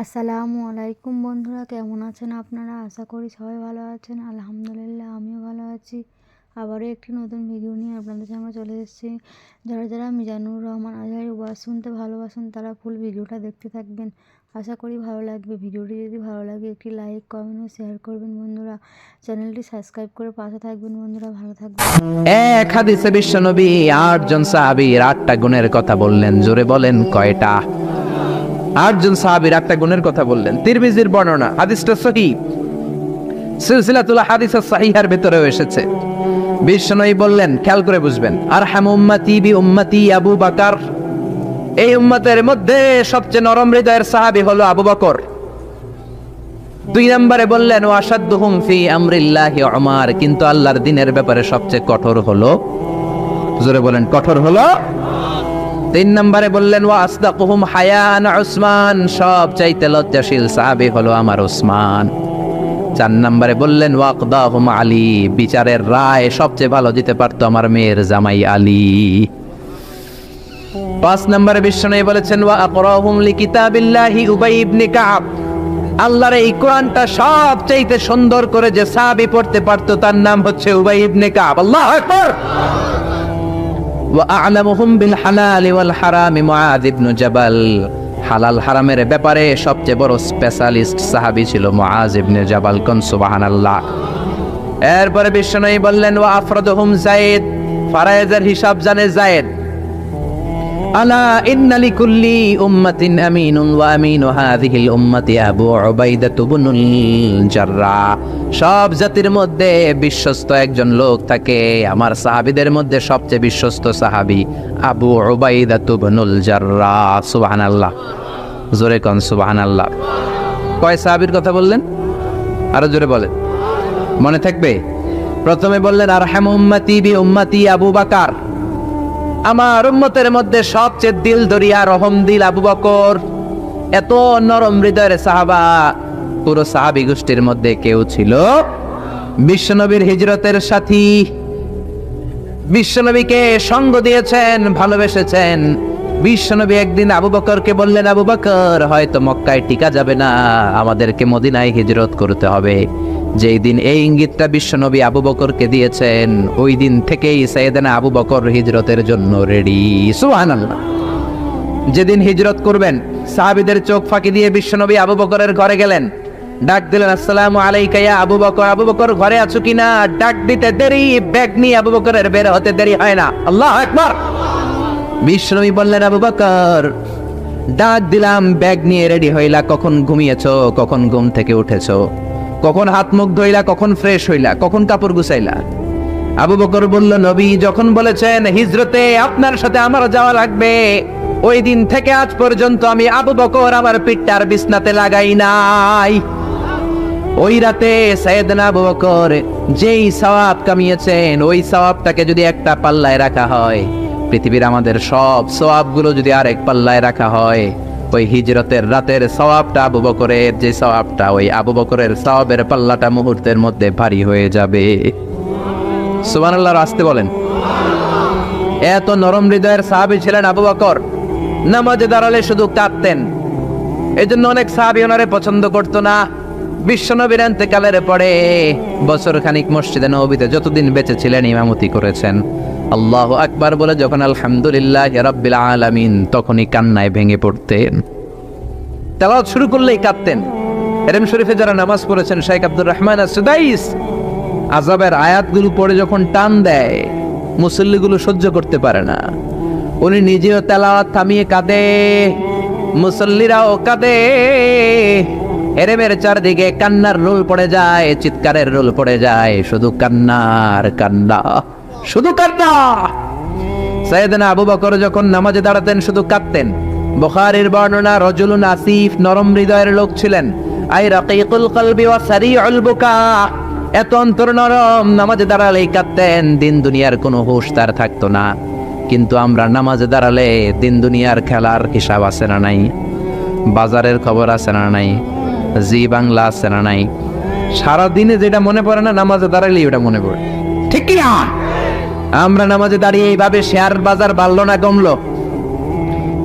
আসসালামু আলাইকুম বন্ধুরা, কেমন আছেন আপনারা? আশা করি সবাই ভালো আছেন। আলহামদুলিল্লাহ, আমিও ভালো আছি। আবারও একটি নতুন ভিডিও নিয়ে আপনাদের সামনে চলে এসেছি। যারা যারা মিজানুর রহমান আজহারীর ওয়াজ শুনতে ভালোবাসেন তারা ফুল ভিডিওটা দেখতে থাকবেন। আশা করি ভালো লাগবে। ভিডিওটি যদি ভালো লাগে একটি লাইক, কমেন্ট ও শেয়ার করবেন বন্ধুরা। চ্যানেলটি সাবস্ক্রাইব করে পাশে থাকবেন বন্ধুরা। ভালো থাকবেন। এক হাদিসে বিশ্বনবী ৮ জন সাহাবীর ৮টা গুণের কথা বললেন। জোরে বলেন কয়টা? ৮ জন সাহাবীর ৮টা গুণের কথা বললেন। তিরমিজির বর্ণনা, হাদিসটা সহিহ, সিলসিলাতুল হাদিসেস সাহিহার ভিতরেও এসেছে। বিশ্বনবী বললেন, খেয়াল করে বুঝবেন, আরহামু উম্মতি বি উম্মতি আবু বকর। এই উম্মতের মধ্যে সবচেয়ে নরম হৃদয়ের সাহাবী হলো আবু বকর। ২ নম্বরে বললেন, ওয়াশাদ্দুহুম ফি আমরিল্লাহি উমর। কিন্তু আল্লাহর দ্বীনের ব্যাপারে সবচেয়ে কঠোর হলো, জোরে বলেন কঠোর হলো। ৩ নম্বরে বললেন, ওয়া আসদাকুহুম হায়ান উসমান। সবচাইতে লজ্জাশীল সাহাবী হলো আমার উসমান। ৪ নম্বরে বললেন, ওয়াকদাহুম আলী। বিচারের রায় সবচেয়ে ভালো দিতে পারতো আমার মেয়ের জামাই আলী। ৫ নম্বরে বিশ্বনবী বলেছেন, ওয়া আকরাহুম লিকিতাবিল্লাহি উবাই ইবনে কাব। আল্লাহর এই কোরআনটা সবচাইতে সুন্দর করে যে সাহাবী পড়তে পারতো তার নাম হচ্ছে উবাই ইবনে কাব। আল্লাহু আকবার। ওয়া আ'লামুহুম বিল হালাল ওয়াল হারাম মুআয ইবনে জাবাল। হালাল হারামের ব্যাপারে সবচেয়ে বড় স্পেশালিস্ট সাহাবী ছিল মুআয ইবনে জাবাল। কোন সুবহানাল্লাহ। এরপরে বিশ্বনবী বললেন, ওয়া আফরাদুহুম যায়েদ। ফারায়েজের হিসাব জানে যায়েদ। আলা ইন্না লিকুল্লি উম্মাতিন আমিনুন ওয়া আমিনু হাযিহিল উম্মতি আবু উবাইদা ইবনুল জাররাহ। সব জাতির মধ্যে বিশ্বস্ত একজন লোক থাকে, আমার সাহাবীদের মধ্যে সবচেয়ে বিশ্বস্ত সাহাবী আবু উবাইদা ইবনুল জাররাহ। সুবহানাল্লাহ। জোরে কোন সুবহানাল্লাহ। কয় সাহাবীর কথা বললেন? আরো জোরে বলেন, মনে থাকবে। প্রথমে বললেন, আরহামু উম্মতি বি উম্মতি আবু বকর। আমার উম্মতের মধ্যে সবচেয়ে দিল দরিয়া রহম দিল আবু বকর। এত নরম হৃদয়ের সাহাবা পুরো সাহাবী গোষ্ঠীর মধ্যে কেউ ছিল। বিশ্বনবীর হিজরতের সাথী, বিশ্বনবীকে সঙ্গ দিয়েছেন, ভালোবেসেছেন। বিশ্বনবী একদিন আবু বকরকে বললেন, আবু বকর, হয়তো মক্কায় টিকা যাবে না, আমাদেরকে মদিনায় হিজরত করতে হবে। যেই দিন এই ইঙ্গিতটা বিশ্বনবী আবু বকরকে দিয়েছেন, ওই দিন থেকেই সাইয়েদনা আবু বকর হিজরতের জন্য রেডি। সুবহানাল্লাহ। যেদিন হিজরত করবেন, সাহাবীদের চোখ ফাঁকি দিয়ে বিশ্বনবী আবু বকরের ঘরে গেলেন। ডাক দিলেন, আসসালামু আলাইকা ইয়া আবু বকর। আবু বকর ঘরে আছো কিনা? ডাক দিতে দেরি, ব্যাগ নিয়ে আবু বকরের বের হতে দেরি হয় না। আল্লাহু আকবার। বিশ্বনবী বললেন, আবু বকর, ডাক দিলাম, ব্যাগ নিয়ে রেডি হইলা, কখন ঘুমিয়েছো, কখন ঘুম থেকে উঠেছো, কখন হাত মুখ ধইলা, কখন ফ্রেশ হইলা, কখন কাপড় গুছাইলা? আবু বকর বলল, নবী যখন বলেছেন হিজরতে আপনার সাথে আমার যাওয়া লাগবে, ওই দিন থেকে আজ পর্যন্ত আমি আবু বকর আমার পিঠটার বিছনাতে লাগাই নাই। ওই রাতে সাইয়েদনা আবু বকর যেই সওয়াব কামিয়েছেন, ওই সওয়াবটাকে যদি একটা পাল্লায় রাখা হয়, পৃথিবীর আমাদের সব সওয়াবগুলো যদি আরেক পাল্লায় রাখা হয়, ওই হিজরতের রাতের সওয়াবটা আবু বকরের যে সওয়াবটা, ওই আবু বকরের সওয়াবের পাল্লাটা মুহূর্তের মধ্যে ভারী হয়ে যাবে। সুবহানাল্লাহ। আসতে বলেন। এত নরম হৃদয়ের সাহাবী ছিলেন আবু বকর। নামাজে দাঁড়ালে শুধু কাঁদতেন, এই জন্য অনেক সাহাবী ওনারে পছন্দ করতো না। বিশ্বনবীর ইন্তেকালের পরে বছর খানিক মসজিদে নববীতে যতদিন বেঁচে ছিলেন ইমামতি করেছেন। আল্লাহু আকবার বলে যখন আলহামদুলিল্লাহ রাব্বিল আলামিন, তখনই কান্নায় ভেঙে পড়তেন। তেলাওয়াত শুরু করলেই কাঁদতেন। হেরেম শরীফে যারা নামাজ পড়েছেন, শেখ আব্দুর রহমান আস-সুদাইস আযাবের আয়াতগুলো পড়ে যখন টান দেয়, মুসল্লিগুলো সহ্য করতে পারে না। উনি নিজেও তেলাওয়াত থামিয়ে কাঁদে, মুসল্লিরাও কাঁদে। হেরেমের চারদিকে কান্নার রোল পড়ে যায়, চিৎকারের রোল পড়ে যায়, শুধু কান্নার কান্না, শুধু কান্না। সাইয়েদনা আবু বকর যখন নামাজে দাঁড়াতেন শুধু কাঁদতেন। বুখারীর বর্ণনা, রজুলুন আসিফ, নরম হৃদয়ের লোক ছিলেন। আই রাকিকুল কলবি ওয়া সারিউল বুকা। এত অন্তর নরম, নামাজে দাঁড়ালেই কাঁদতেন, দিন দুনিয়ার কোনো হুঁশ তার থাকতো না। কিন্তু আমরা নামাজে দাঁড়ালে দিন দুনিয়ার খেলার হিসাব আছে না নাই, বাজারের খবর আছে না নাই, জি বাংলা আছে না নাই, সারাদিনে যেটা মনে পড়ে না নামাজে দাঁড়ালেই ওটা মনে পড়ে, ঠিক কি না? আমরা নামাজে দাঁড়িয়ে এইভাবে শেয়ার বাজার বাড়লো না কমলো,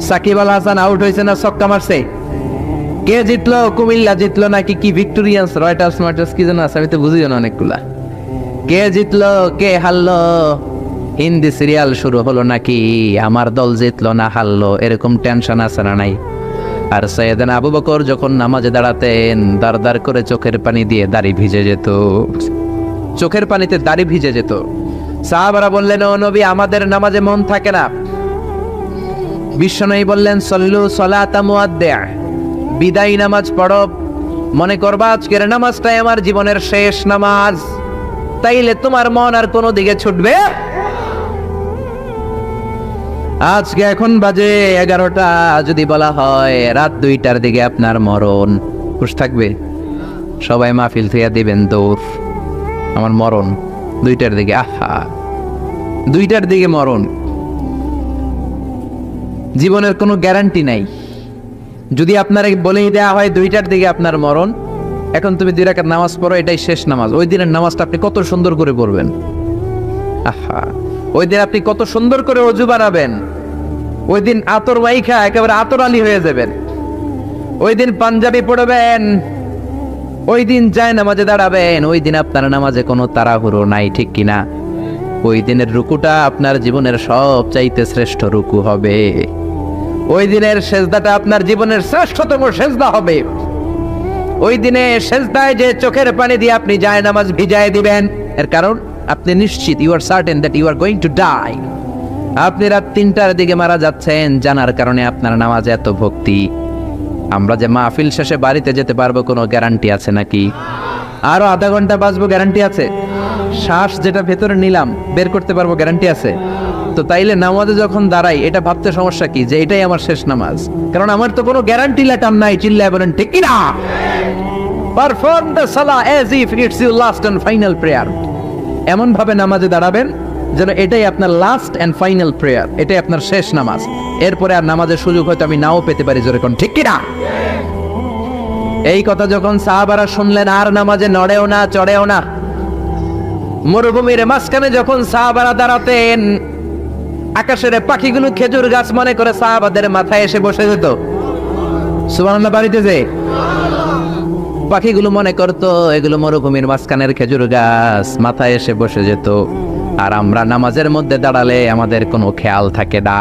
সাকিব আল হাসান আউট হয়েছে না ছক্কা মারছে, কে জিতলো? কুমিল্লা জিতলো নাকি কি ভিক্টোরিয়ান্স রয়টার্স মার্টার্স কি যেন আছে, আমি তো বুঝিও না অনেকগুলা। কে জিতলো কে হারলো, হিন্দি সিরিয়াল শুরু হলো নাকি আমার দল জিতলো না হারলো, এরকম টেনশন আছে না নাই? আর সাইয়েদনা আবু বকর যখন নামাজে দাঁড়াতেন দাঁড় দাঁড় করে চোখের পানি দিয়ে দাড়ি ভিজে যেত, চোখের পানিতে দাড়ি ভিজে যেত। সাহাবারা বললেন, ও নবী, আমাদের নামাজে মন থাকে না। বিশ্বনবী বললেন, সল্লু সলাতা মুআদ্দি', বিদায় নামাজ পড়ো, মনে করবা আজকের নামাজটাই আমার জীবনের শেষ নামাজ, তাইলে তোমার মন আর কোনো দিকে ছুটবে। আজকে এখন বাজে 11টা, যদি বলা হয় রাত 2টার দিকে আপনার মরণ, খুশ থাকবে? সবাই মাহফিল থইয়া দিবেন দৌড়, আমার মরণ 2টার দিকে। আহা, 2টার দিকে মরণ, জীবনের কোনো গ্যারান্টি নাই। যদি আপনার বলেই দেওয়া হয় 2টার দিকে আপনার মরণ, এখন তুমি 2 রাকাত নামাজ পড়ো, এটাই শেষ নামাজ, ওই দিনের নামাজটা আপনি কত সুন্দর করে পড়বেন। আহা, ওই দিন আপনি কত সুন্দর করে ওযু বানাবেন, ওই দিন আতর মাইখা একেবারে আতর আলী হয়ে যাবেন, ওই দিন পাঞ্জাবি পড়বেন, ওই দিন যায় নামাজে দাঁড়াবেন, ওই দিন আপনার নামাজে কোনো তাড়াহুড়ো নাই, ঠিক কিনা? ওই দিনের রুকুটা আপনার জীবনের সবচাইতে শ্রেষ্ঠ রুকু হবে, ওই দিনের সেজদাটা আপনার জীবনের শ্রেষ্ঠতম সেজদা হবে। ওই দিনে সেজদায় যে চোখের পানি দিয়ে আপনি যায় নামাজ ভিজায় দিবেন, এর কারণ আপনি নিশ্চিত, you are certain that you are going to die. আপনি রাত 3টার দিকে মারা যাচ্ছেন, জানার কারণে আপনার নামাজে এত ভক্তি। আমরা যে মাহফিল শেষে বাড়িতে যেতে পারবো কোনো গ্যারান্টি আছে নাকি? আরো আধা ঘন্টা বাঁচবো গ্যারান্টি আছে? শ্বাস যেটা ভেতরে নিলাম বের করতে পারবো গ্যারান্টি আছে? তো তাইলে নামাজে যখন দাঁড়াই এটা ভাবতে সমস্যা কি যে এটাই আমার শেষ নামাজ? কারণ আমার তো কোনো গ্যারান্টি লেটার নাই। চিল্লায় বলেন ঠিক কিনা? Perform the salah as if it's your last and final prayer. এমন ভাবে নামাজে দাঁড়াবেন যেন এটাই আপনার লাস্ট এন্ড ফাইনাল প্রেয়ার, এটাই আপনার শেষ নামাজ। এরপরে আর নামাজের সুযোগ হয়তো আমি নাও পেতে পারি, জোরে কোন ঠিক কিনা? এই কথা যখন সাহাবারা শুনলেন আর নামাজে নড়েও না চড়েও না। মরুভূমির মাঝখানে যখন সাহাবারা দাঁড়াতেন, আকাশের পাখিগুলো খেজুর গাছ মনে করে সাহাবাদের মাথায় এসে বসে যেত। সুবহানাল্লাহ, বাড়িতে যে পাখিগুলো মনে করতো এগুলো মরুভূমির মাঝখানের খেজুর গাছ, মাথায় এসে বসে যেত। আর আমরা নামাজের মধ্যে দাঁড়ালে আমাদের কোনো খেয়াল থাকে না,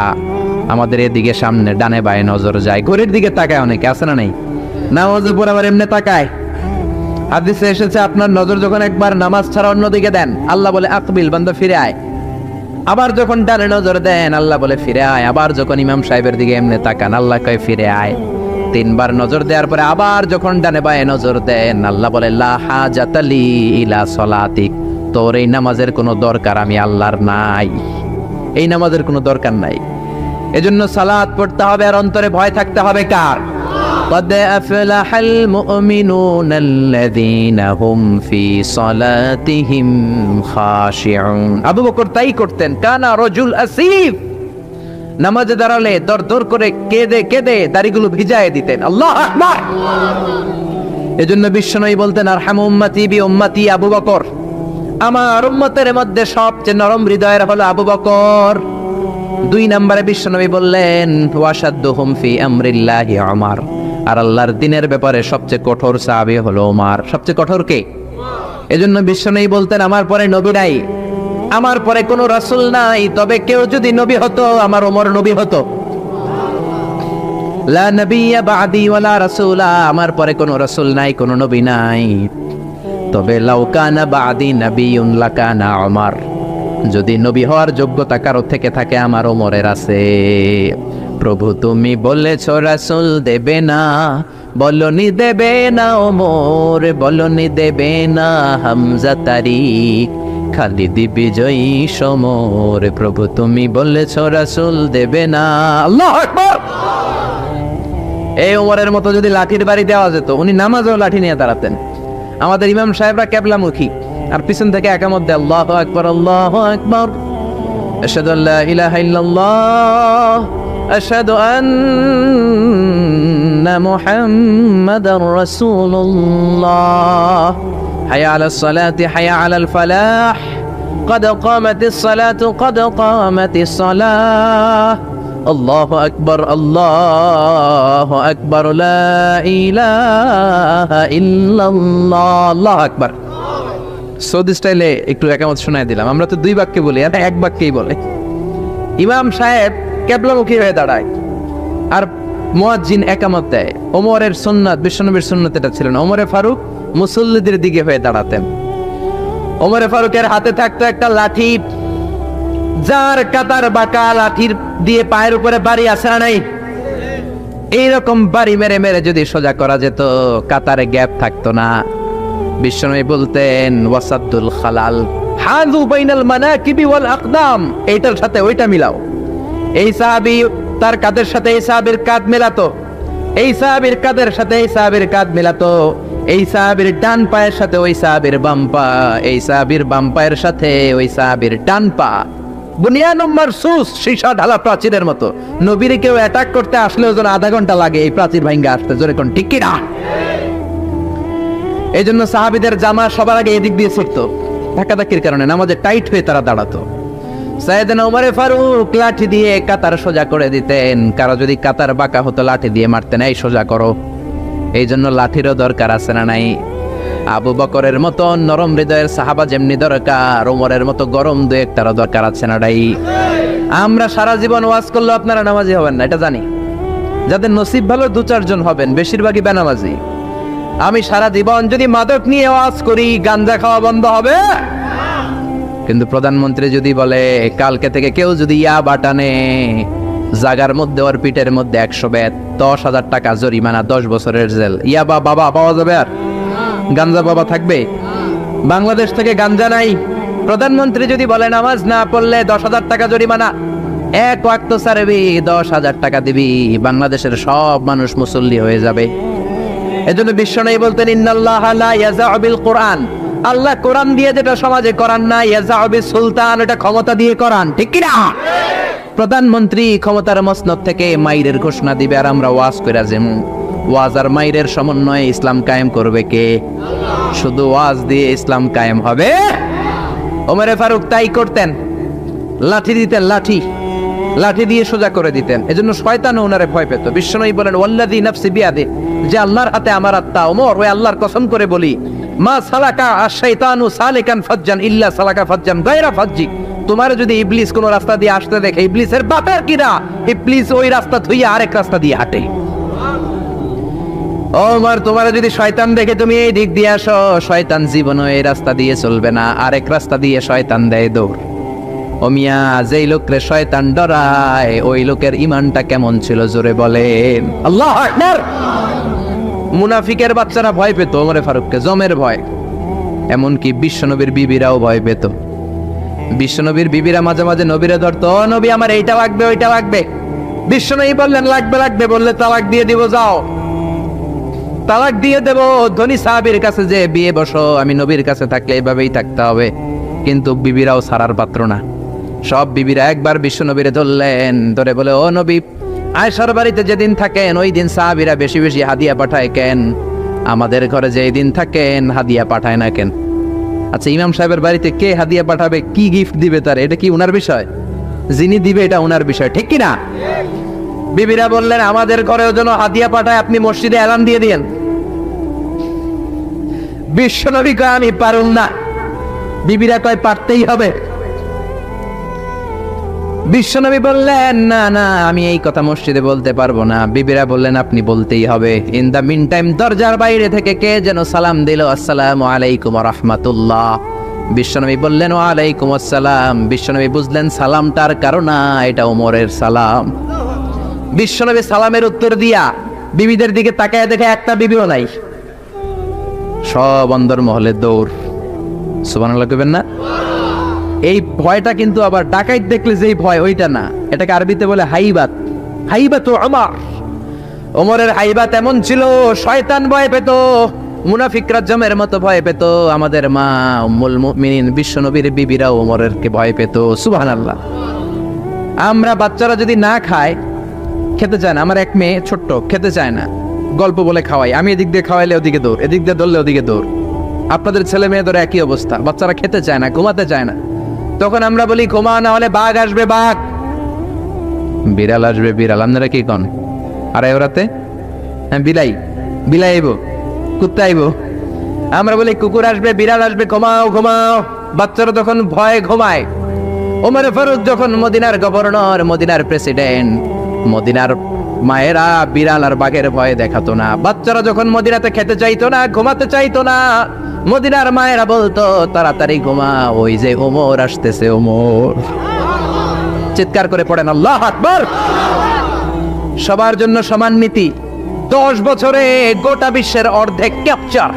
আমাদের এদিকে সামনে ডানে বায়ে নজর যায়, ঘড়ির দিকে তাকায়, অনেকে আছে না নাই? নামাজের পর আবার এমনি তাকায়। হাদিসে এসেছে আপনার নজর যখন একবার নামাজ ছাড়া অন্যদিকে দেন, আল্লাহ বলে আকবিল, বান্দা ফিরে আয়। আবার যখন ডানে নজর দেন, আল্লাহ বলে ফিরে আয়। আবার যখন ইমাম সাহেবের দিকে এমনি তাকান, আল্লাহ কয় ফিরে আয়। 3 বার নজর দেওয়ার পরে আবার যখন ডানে বায়ে নজর দেন, আল্লাহ বলে লা হাজাতা লি ইলা সলাতিক, তোর এই নামাজের কোনো দরকার আমি আল্লাহর নাই, এই নামাজের কোনো দরকার নাই। এজন্য সালাত পড়তে হবে আর অন্তরে ভয় থাকতে হবে কার? قد أفلح المؤمنون الذين هم في صلاتهم خاشعون। আবু বকর তাই করতেন, কানা রজুল আসিফ, নামাজে দাঁড়ালে দর দর করে কেঁদে কেঁদে দাড়িগুলো ভিজায় দিতেন। আল্লাহু আকবার। এজন্য বিশ্বনবী বলতেন, আরহামু উম্মতি বি উম্মতি আবু বকর, আমার উম্মতের মধ্যে সবচেয়ে নরম হৃদয়ের হলো আবু বকর। 2 নম্বরে বিশ্বনবী বললেন, ওয়াশাদ্দুহুম ফি আমরিল্লাহি উমর, আর আল্লাহর দ্বীনের ব্যাপারে সবচেয়ে কঠোর সাহাবী হলো ওমর। সবচেয়ে কঠোর কে? এজন্য বিশ্বনবী বলতেন, আমার পরে নবী নাই, আমার পরে কোনো রাসূল নাই, তবে কেউ যদি নবী হতো আমার ওমর নবী হতো। লা নবিয়্যা বা'দি ওয়ালা রাসূলা, আমার পরে কোনো রাসূল নাই, কোনো নবী নাই, তবে লাউ কানা বা'দি নাবিয়্যুন লাকানা ওমর, যদি নবী হওয়ার যোগ্যতা কারো থেকে থাকে আমার ওমরের আছে। প্রভু তুমি বলেছ রাসূল দেবে না, বলনি দেবে না ওমর, বলনি দেবে না হামজা তারিক, খালিদ বিজয়ী সমর। প্রভু তুমি বলেছ রাসূল দেবে না। আল্লাহু আকবার। এই ওমরের মতো যদি লাঠির বাড়ি দেওয়া যেত, উনি নামাজেও লাঠি নিয়ে দাঁড়াতেন। আমাদের ইমাম সাহেবরা কেবলামুখী, আর পিছন থেকে একামত দেয়, আল্লাহু আকবার, আল্লাহু আকবার, আশহাদু আল্লা ইলাহা ইল্লাল্লাহ, আশহাদু আন্না মুহাম্মাদার রাসূলুল্লাহ, হাইয়া আলাস সালাতি হাইয়া আলাল ফালাহ, قد قامت الصلاة قد قامت الصلاة আল্লাহু আকবার, আল্লাহু আকবার, লা ইলাহা ইল্লাল্লাহ, আল্লাহু আকবার। সৌদি স্টাইলে একটু একামত শোনায় দিলাম। আমরা তো দুই বাক্যে বলি, আর এক বাক্যেই বলে। ইমাম সাহেব কেবলামুখী হয়ে দাঁড়ায় আর মুয়াজ্জিন একামত দেয়। ওমরের সুন্নাত, বিশ্বনবীর সুন্নাত এটা ছিল না। ওমরে ফারুক মুসল্লিদের দিকে হয়ে দাঁড়াতেন। ওমরে ফারুকের হাতে থাকতো একটা লাঠি, যার কাতার বাঁকা, লাঠির দিয়ে পায়ের উপরে বাড়ি আসে না নাই, এইরকম বাড়ি মেরে মেরে যদি সোজা করা যেত, কাতারে গ্যাপ থাকতো না। বিশ্বনবী বলতেন ওয়াসাদুল খালাল, হাযু বাইনাল মানাকিবি ওয়াল আকদাম, এইটার সাথে ওইটা মিলাও। এই সাহাবী তার কাঁধের সাথে এই সাহাবীর কাঁধ মেলাতো, এই সাহাবীর কাঁধের সাথে এই সাহাবীর কাঁধ মেলাতো, এই সাহাবীর ডান পায়ের সাথে ওই সাহাবীর বাম পা, এই সাহাবীর বাম পায়ের সাথে ওই সাহাবীর ডান পা। বুনিয়ানুম মারসুস, সীসা ঢালা প্রাচীরের মতো। নবীরে কেউ অ্যাটাক করতে আসলেও যেন আধা ঘন্টা লাগে এই প্রাচীর ভাঙ্গা আসতে। জোরে কোন ঠিক কি না? এই জন্য সাহাবীদের জামা সবার আগে এদিক দিয়ে ছুটতো, ধাক্কাধাক্কির কারণে নামাজে টাইট হয়ে তারা দাঁড়াতো। সাইয়েদনা ওমরে ফারুক লাঠি দিয়ে কাতার সোজা করে দিতেন। কারো যদি কাতার বাঁকা হতো লাঠি দিয়ে মারতেন, এই সোজা করো। এই জন্য লাঠিরও দরকার আছে না নাই? আবু বকরের মতো নরম হৃদয়ের সাহাবা যেমনি দরকার, ওমরের মতো গরম দু একটারও দরকার আছে না নাই? আমরা সারা জীবন ওয়াজ করলেও আপনারা নামাজি হবেন না, এটা জানি। যাদের নসিব ভালো দু চারজন হবেন, বেশিরভাগই বেনামাজি। আমি সারা জীবন যদি মাদক নিয়ে ওয়াজ করি, গাঞ্জা খাওয়া বন্ধ হবে? কিন্তু প্রধানমন্ত্রী যদি বলে কালকে থেকে কেউ যদি ইয়াবা টানে, জাগার মধ্যে ওর পিঠের মধ্যে 100 বেত, 10,000 টাকা জরিমানা, 10 বছরের জেল। ইয়াবা বাবা পাওয়া যাবে? আর গাঞ্জা বাবা থাকবে? বাংলাদেশ থেকে গাঞ্জা নাই। প্রধানমন্ত্রী যদি বলে নামাজ না পড়লে 10,000 টাকা জরিমানা, এক ওয়াক্ত ছাড়বি 10,000 টাকা দিবি, বাংলাদেশের সব মানুষ মুসল্লি হয়ে যাবে। এজন্য বিশ্বনবী বলতেন ইন্নাল্লাহা লা ইয়াযাউ বিল কুরআন, আল্লাহ কোরআন দিয়ে যেটা সমাজে করান না, ইয়াযাউ বিস সুলতান, এটা ক্ষমতা দিয়ে করান। ঠিক কি না? প্রধানমন্ত্রী ক্ষমতার মসনদ থেকে মাইরের ঘোষণা দিবে, আর আমরা ওয়াজ কইরা যেমন ওয়াজ আর মাইরের সমন্বয়ে ইসলাম কায়েম করবে কে? শুধু ওয়াজ দিয়ে ইসলাম কায়েম হবে? ওমরে ফারুক তাই করতেন, লাঠি দিতেন, লাঠি লাঠি দিয়ে সোজা করে দিতেন। এজন্য শয়তানও ওনারে ভয় পেত। বিশ্বনবী বলেন ওয়াল্লাযী নাফসি বিয়াদি, যে আল্লাহর হাতে আমার আত্মা, ওমর ওই আল্লাহর কসম করে বলি, মা সালাকা আশ-শাইতানু সালিকান ফাজ্জান ইল্লা সালাকা ফাজ্জান গায়রা ফাজ্জি, তোমার যদি ইবলিস কোন রাস্তা দিয়ে আসতে দেখে, ইবলিসের বাপের কিরা, ইবলিস ওই রাস্তা ধুইয়া আরেক রাস্তা দিয়ে হাঁটে। ওমর তোমার যদি শয়তান দেখে তুমি এই দিক দিয়ে আসো, শয়তান জীবনও এই রাস্তা দিয়ে চলবে না, আরেক রাস্তা দিয়ে শয়তান দেয় দৌড়। ও মিয়া, যেই লোকরে শয়তান ডরায় ওই লোকের ঈমানটা কেমন ছিল জোরে বলেন আল্লাহু আকবার। মুনাফিকের বাচ্চারা ভয় পেত ওমরে ফারুককে, জমের ভয়। এমনকি বিশ্বনবীর বিবিরাও ভয় পেত। বিশ্বনবীর বিবিরা মাঝে মাঝে নবীরে ধরতো, ও নবী আমার এইটা লাগবে ওইটা লাগবে। বিশ্বনবী বললেন লাগবে লাগবে, বললে তালাক দিয়ে দিব, যাও তালাক দিয়ে দেব। ধনী সাহাবীর কাছে যে বিয়ে বসো, আমি নবীর কাছে থাকলে এইভাবেই থাকতে হবে। কিন্তু বিবিরাও ছাড়ার পাত্র না। সব বিবিরা একবার বিশ্বনবীরে ধরলেন, ধরে বলে, ও নবী, আয়েশার বাড়িতে যেদিন থাকেন ওই দিন সাহাবীরা বেশি বেশি হাদিয়া পাঠায় কেন? আমাদের ঘরে যেই দিন থাকেন হাদিয়া পাঠায় না কেন? আচ্ছা, ইমাম সাহেবের বাড়িতে কে হাদিয়া পাঠাবে, কি গিফট দিবে তার, এটা কি উনার বিষয়? যিনি দিবে এটা উনার বিষয়, ঠিক কি না? বিবিরা বললেন আমাদের ঘরেও যেন হাদিয়া পাঠায়, আপনি মসজিদে এলান দিয়ে দিয়েন। বিশ্বনবী কয় আমি পারুম না। বিবিরা কয় পারতেই হবে। বিশ্বনবী বললেন না না, আমি এই কথা মসজিদে বলতে পারবো না। বিবিরা বললেন আপনি বলতেই হবে। ইন দা মিন টাইম দরজার বাইরে থেকে কে যেন সালাম দিল, আসসালামু আলাইকুম ওয়া রাহমাতুল্লাহ। বিশ্বনবী বললেন ওয়া আলাইকুম আসসালাম। বিশ্বনবী বুঝলেন সালামটার কারণ না, এটা ওমরের সালাম। বিশ্বনবী সালামের উত্তর দিয়া বিবিদের দিকে তাকায় দেখে একটা বিবিও নাই, সব অন্দর মহলে দৌড়। সুবহানাল্লাহ কইবেন না? এই ভয়টা কিন্তু আবার ডাকাইত দেখলে যেই ভয় ওইটা না, এটাকে আরবিতে বলে হাইবাত। হাইবাত ওমর, ওমরের হাইবাত এমন ছিল, শয়তান ভয় পেত, মুনাফিকরা জমের মতো ভয় পেত। আমাদের মা উম্মুল মুমিনিন বিশ্বনবীর বিবিরা ওমরের কে ভয় পেত। সুবহানাল্লাহ। আমরা বাচ্চারা যদি না খায়, খেতে চায় না, আমার এক মেয়ে ছোট্ট খেতে চায় না, গল্প বলে খাওয়াই, আমি এদিক দিয়ে খাওয়াইলে ওদিকে দৌড়, এদিক দিয়ে ধরলে ওদিকে দৌড়। আপনাদের ছেলে মেয়েদের একই অবস্থা, বাচ্চারা খেতে চায় না, ঘুমাতে চায় না। তখন আমরা বলি ঘুমা, না হলে বাঘ আসবে, বাঘ। বিড়াল আসবে, বিড়াল আপনারা কি কন? আর ওরাতে হ্যাঁ বিলাই, বিলাই আইব, কুত্তা আইব। আমরা বলি কুকুর আসবে, বিড়াল আসবে, ঘুমাও ঘুমাও। বাচ্চারা তখন ভয়ে ঘুমায়। ওমর ফারুক যখন মদিনার গভর্নর, মদিনার প্রেসিডেন্ট, মদিনার মায়েরা বিড়াল আর বাঘের ভয়ে দেখাতো না। বাচ্চারা যখন মদিনাতে খেতে চাইতো না, ঘুমাতে চাইতো না, মদিনার মায়েরা বলতো তাড়াতাড়ি ঘুমা, ওই যে ওমর আসতেছে, ওমর। চিৎকার করে পড়েন আল্লাহু আকবার। সবার জন্য সমান নীতি। 10 বছরে গোটা বিশ্বের অর্ধেক ক্যাপচার,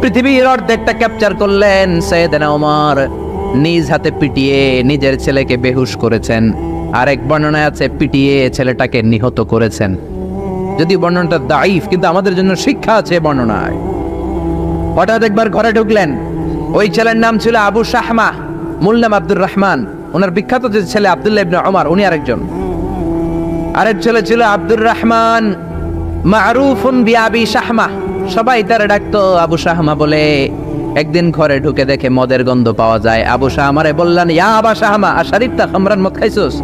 পৃথিবীর অর্ধেকটা ক্যাপচার করলেন সৈয়দনা ওমর। নিজ হাতে পিটিয়ে নিজের ছেলেকে বেহুশ করেছেন। আরেক বর্ণনায় আছে পিটিয়ে ছেলেটাকে নিহত করেছেন। যদি বর্ণনাটা দাইফ, কিন্তু আমাদের জন্য শিক্ষা আছে বর্ণনায়। হঠাৎ একবার ঘরে ঢুকলেন। ওই ছেলের নাম ছিল আবু শাহমা, মূল নাম আব্দুর রহমান। ওনার বিখ্যাত যে ছেলে আব্দুল্লাহ ইবনে ওমর, উনি আরেকজন। আরেক ছেলে ছিল আব্দুর রহমান, মারুফুন বিআবি শাহমা, সবাই তারে ডাকতো আবু শাহমা বলে। একদিন ঘরে ঢুকে দেখে মদের গন্ধ পাওয়া যায়। আবু শাহমারে বললেন, ইয়া আবা শাহমা আশারিবতা খামরান, মদ খাইছস?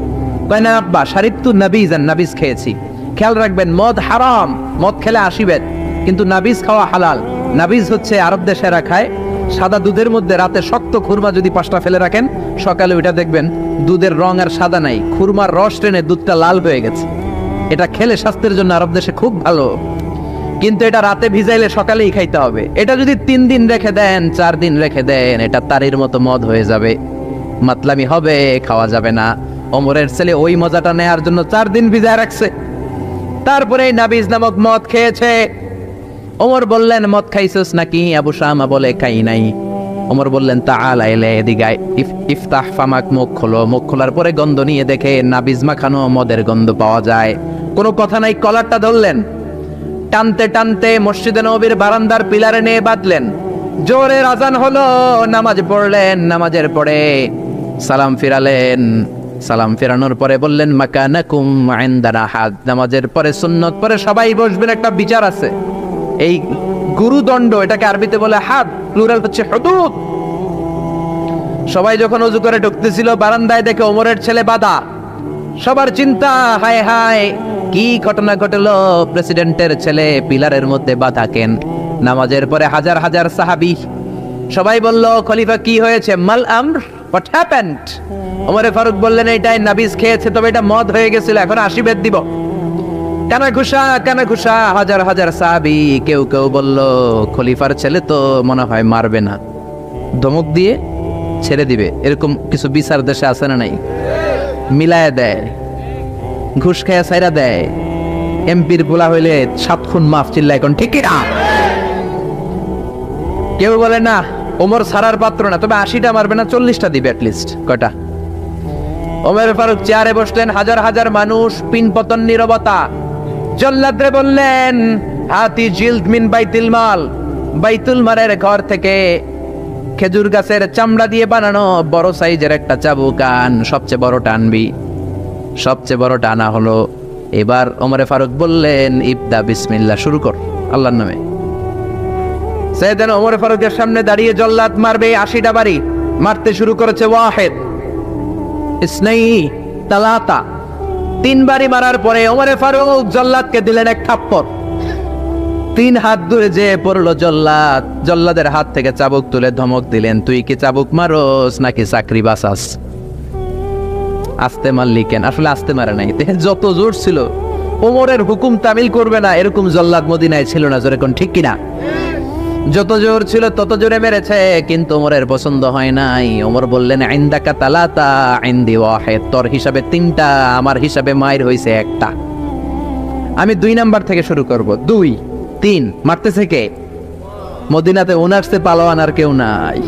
কয় না আব্বা, শারিবতু নাবিজান, নাবিজ খেয়েছি। খেয়াল রাখবেন, মদ হারাম, মদ খেলে আসিবেন, কিন্তু নাবিজ খাওয়া হালাল। নাবিজ হচ্ছে আরব দেশেরা খায়, সাদা দুধের মধ্যে রাতে শক্ত খুরমা যদি 5টা ফেলে রাখেন, সকালে ওইটা দেখবেন দুধের রং আর সাদা নাই, খুরমার রস টেনে দুধটা লাল হয়ে গেছে। এটা খেলে স্বাস্থ্যের জন্য আরব দেশে খুব ভালো, কিন্তু এটা রাতে ভিজাইলে সকালেই খাইতে হবে। এটা যদি 3 দিন রেখে দেন, 4 দিন রেখে দেন, এটা তারির মতো মদ হয়ে যাবে, মাতলামি হবে, খাওয়া যাবে না। ওমরের ছেলে ওই মজাটা নেয়ার জন্য 4 দিন ভিজায় রাখছে, তারপরে নাবিজ নামক মদ খেয়েছে। ওমর বললেন, মদ খাইছস নাকি? আবু শামা বলে, খাই নাই। ওমর বললেন, তাআলা ইলা, এদিকে আয়, ইফতাহ ফামাক, মুখ খোলো। মুখ খোলার পরে গন্ধ নিয়ে দেখে নাবিজ মাখানো মদের গন্ধ পাওয়া যায়। কোনো কথা নাই, কলারটা ধরলেন, টানতে টানতে মসজিদে নববীর বারান্দার পিলারে নিয়ে বাঁধলেন। জোরে আযান হলো, নামাজ পড়লেন। নামাজের পরে সালাম ফিরালেন। সালাম ফেরানোর পরে বললেন, মাকানাকুম ইনদানা হাদ। নামাজের পরে সুন্নত পরে সবাই বসবেন, একটা বিচার আছে। এই গুরুদণ্ড, এটাকে আরবিতে বলে হাদ, প্লুরাল হচ্ছে হুদুদ। সবাই যখন ওযু করে ঢুকতেছিল, বারান্দায় দেখে ওমরের ছেলে বাধা। সবার চিন্তা, হায় হায় কি ঘটনা ঘটলো, প্রেসিডেন্টের ছেলে পিলারের মধ্যে বাধা কেন? নামাজের পরে হাজার হাজার সাহাবী সবাই বলল, খলিফা কি হয়েছে? মাল আমর, হোয়াট হ্যাপেন্ড? ওমরে ফারুক বললেন, এটাই নাবিজ খেয়েছে, তবে এটা মদ হয়ে গেছিল, এখন আশীর্বাদ দিব। কানা ঘুষা, কানা ঘুষা, হাজার হাজার সাহাবী। কেউ কেউ বলল, খলিফার ছেলে তো মনে হয় মারবে না, ধমক দিয়ে ছেড়ে দিবে। এরকম কিছু বিচার দেশে আছে না নাই? মিলায় দেয়, ঘুষ খাইয়া ছাইরা দেয়। এমপির পোলা হইলে 7 খুন মাফ, চিল্লা এখন ঠিক না? কেউ বলে না, ওমর ছাড়ার পাত্র না, তবে 80টা মারবে না, 40টা দিবে অ্যাটলিস্ট। কয়টা? ওমর ফারুক চেয়ারে বসলেন, হাজার হাজার মানুষ, পিনপতন, নীরবতা। জল্লাদরে বললেন, হাতি জিলদ মিন বাইতুল মাল, বাইতুল মালের ঘর থেকে খেজুর গাছের চামড়া দিয়ে বানানো বড় সাইজের একটা চাবুক আন, সবচেয়ে বড় টানবি। সবচেয়ে বড় টানা হলো। এবার ওমরে ফারুক বললেন, ইবদা বিসমিল্লাহ, শুরু কর আল্লাহর নামে। সাইয়েদনা ওমর ফারুকের সামনে দাঁড়িয়ে জল্লাদ মারবে 80টা বাড়ি। মারতে শুরু করেছে, ওয়াহিদ, ইসনাইনি, তালাতা। 3 বাড়ি মারার পরে ওমরে ফারুক জল্লাদকে দিলেন এক থাপ্পড়। 3 হাত দূরে যে পড়লো জল্লাদ। জল্লাদের হাত থেকে চাবুক তুলে ধমক দিলেন, তুই কি চাবুক মারোস নাকি চাকরি বাঁচাস? আস্তে মারলি কেন? আসলে আস্তে মারে নাই, যত জোর ছিল। ওমরের হুকুম তামিল করবে না এরকম জল্লাদ মদিনায় ছিল না, জোরে কোন ঠিক কিনা? যত জোর ছিল তত জোরে মেরেছে, কিন্তু ওমরের পছন্দ হয় নাই। ওমর বললেন, ইনদাকা তালাতা ইনদি ওয়াহিদ, তোর হিসাবে 3টা, আমার হিসাবে মায়ের হইছে 1টা। আমি 2 নাম্বার থেকে শুরু করব। 2, 3। মারতেছে কে? মদিনাতে ওনারসে পালোয়ান আর কেউ নাই।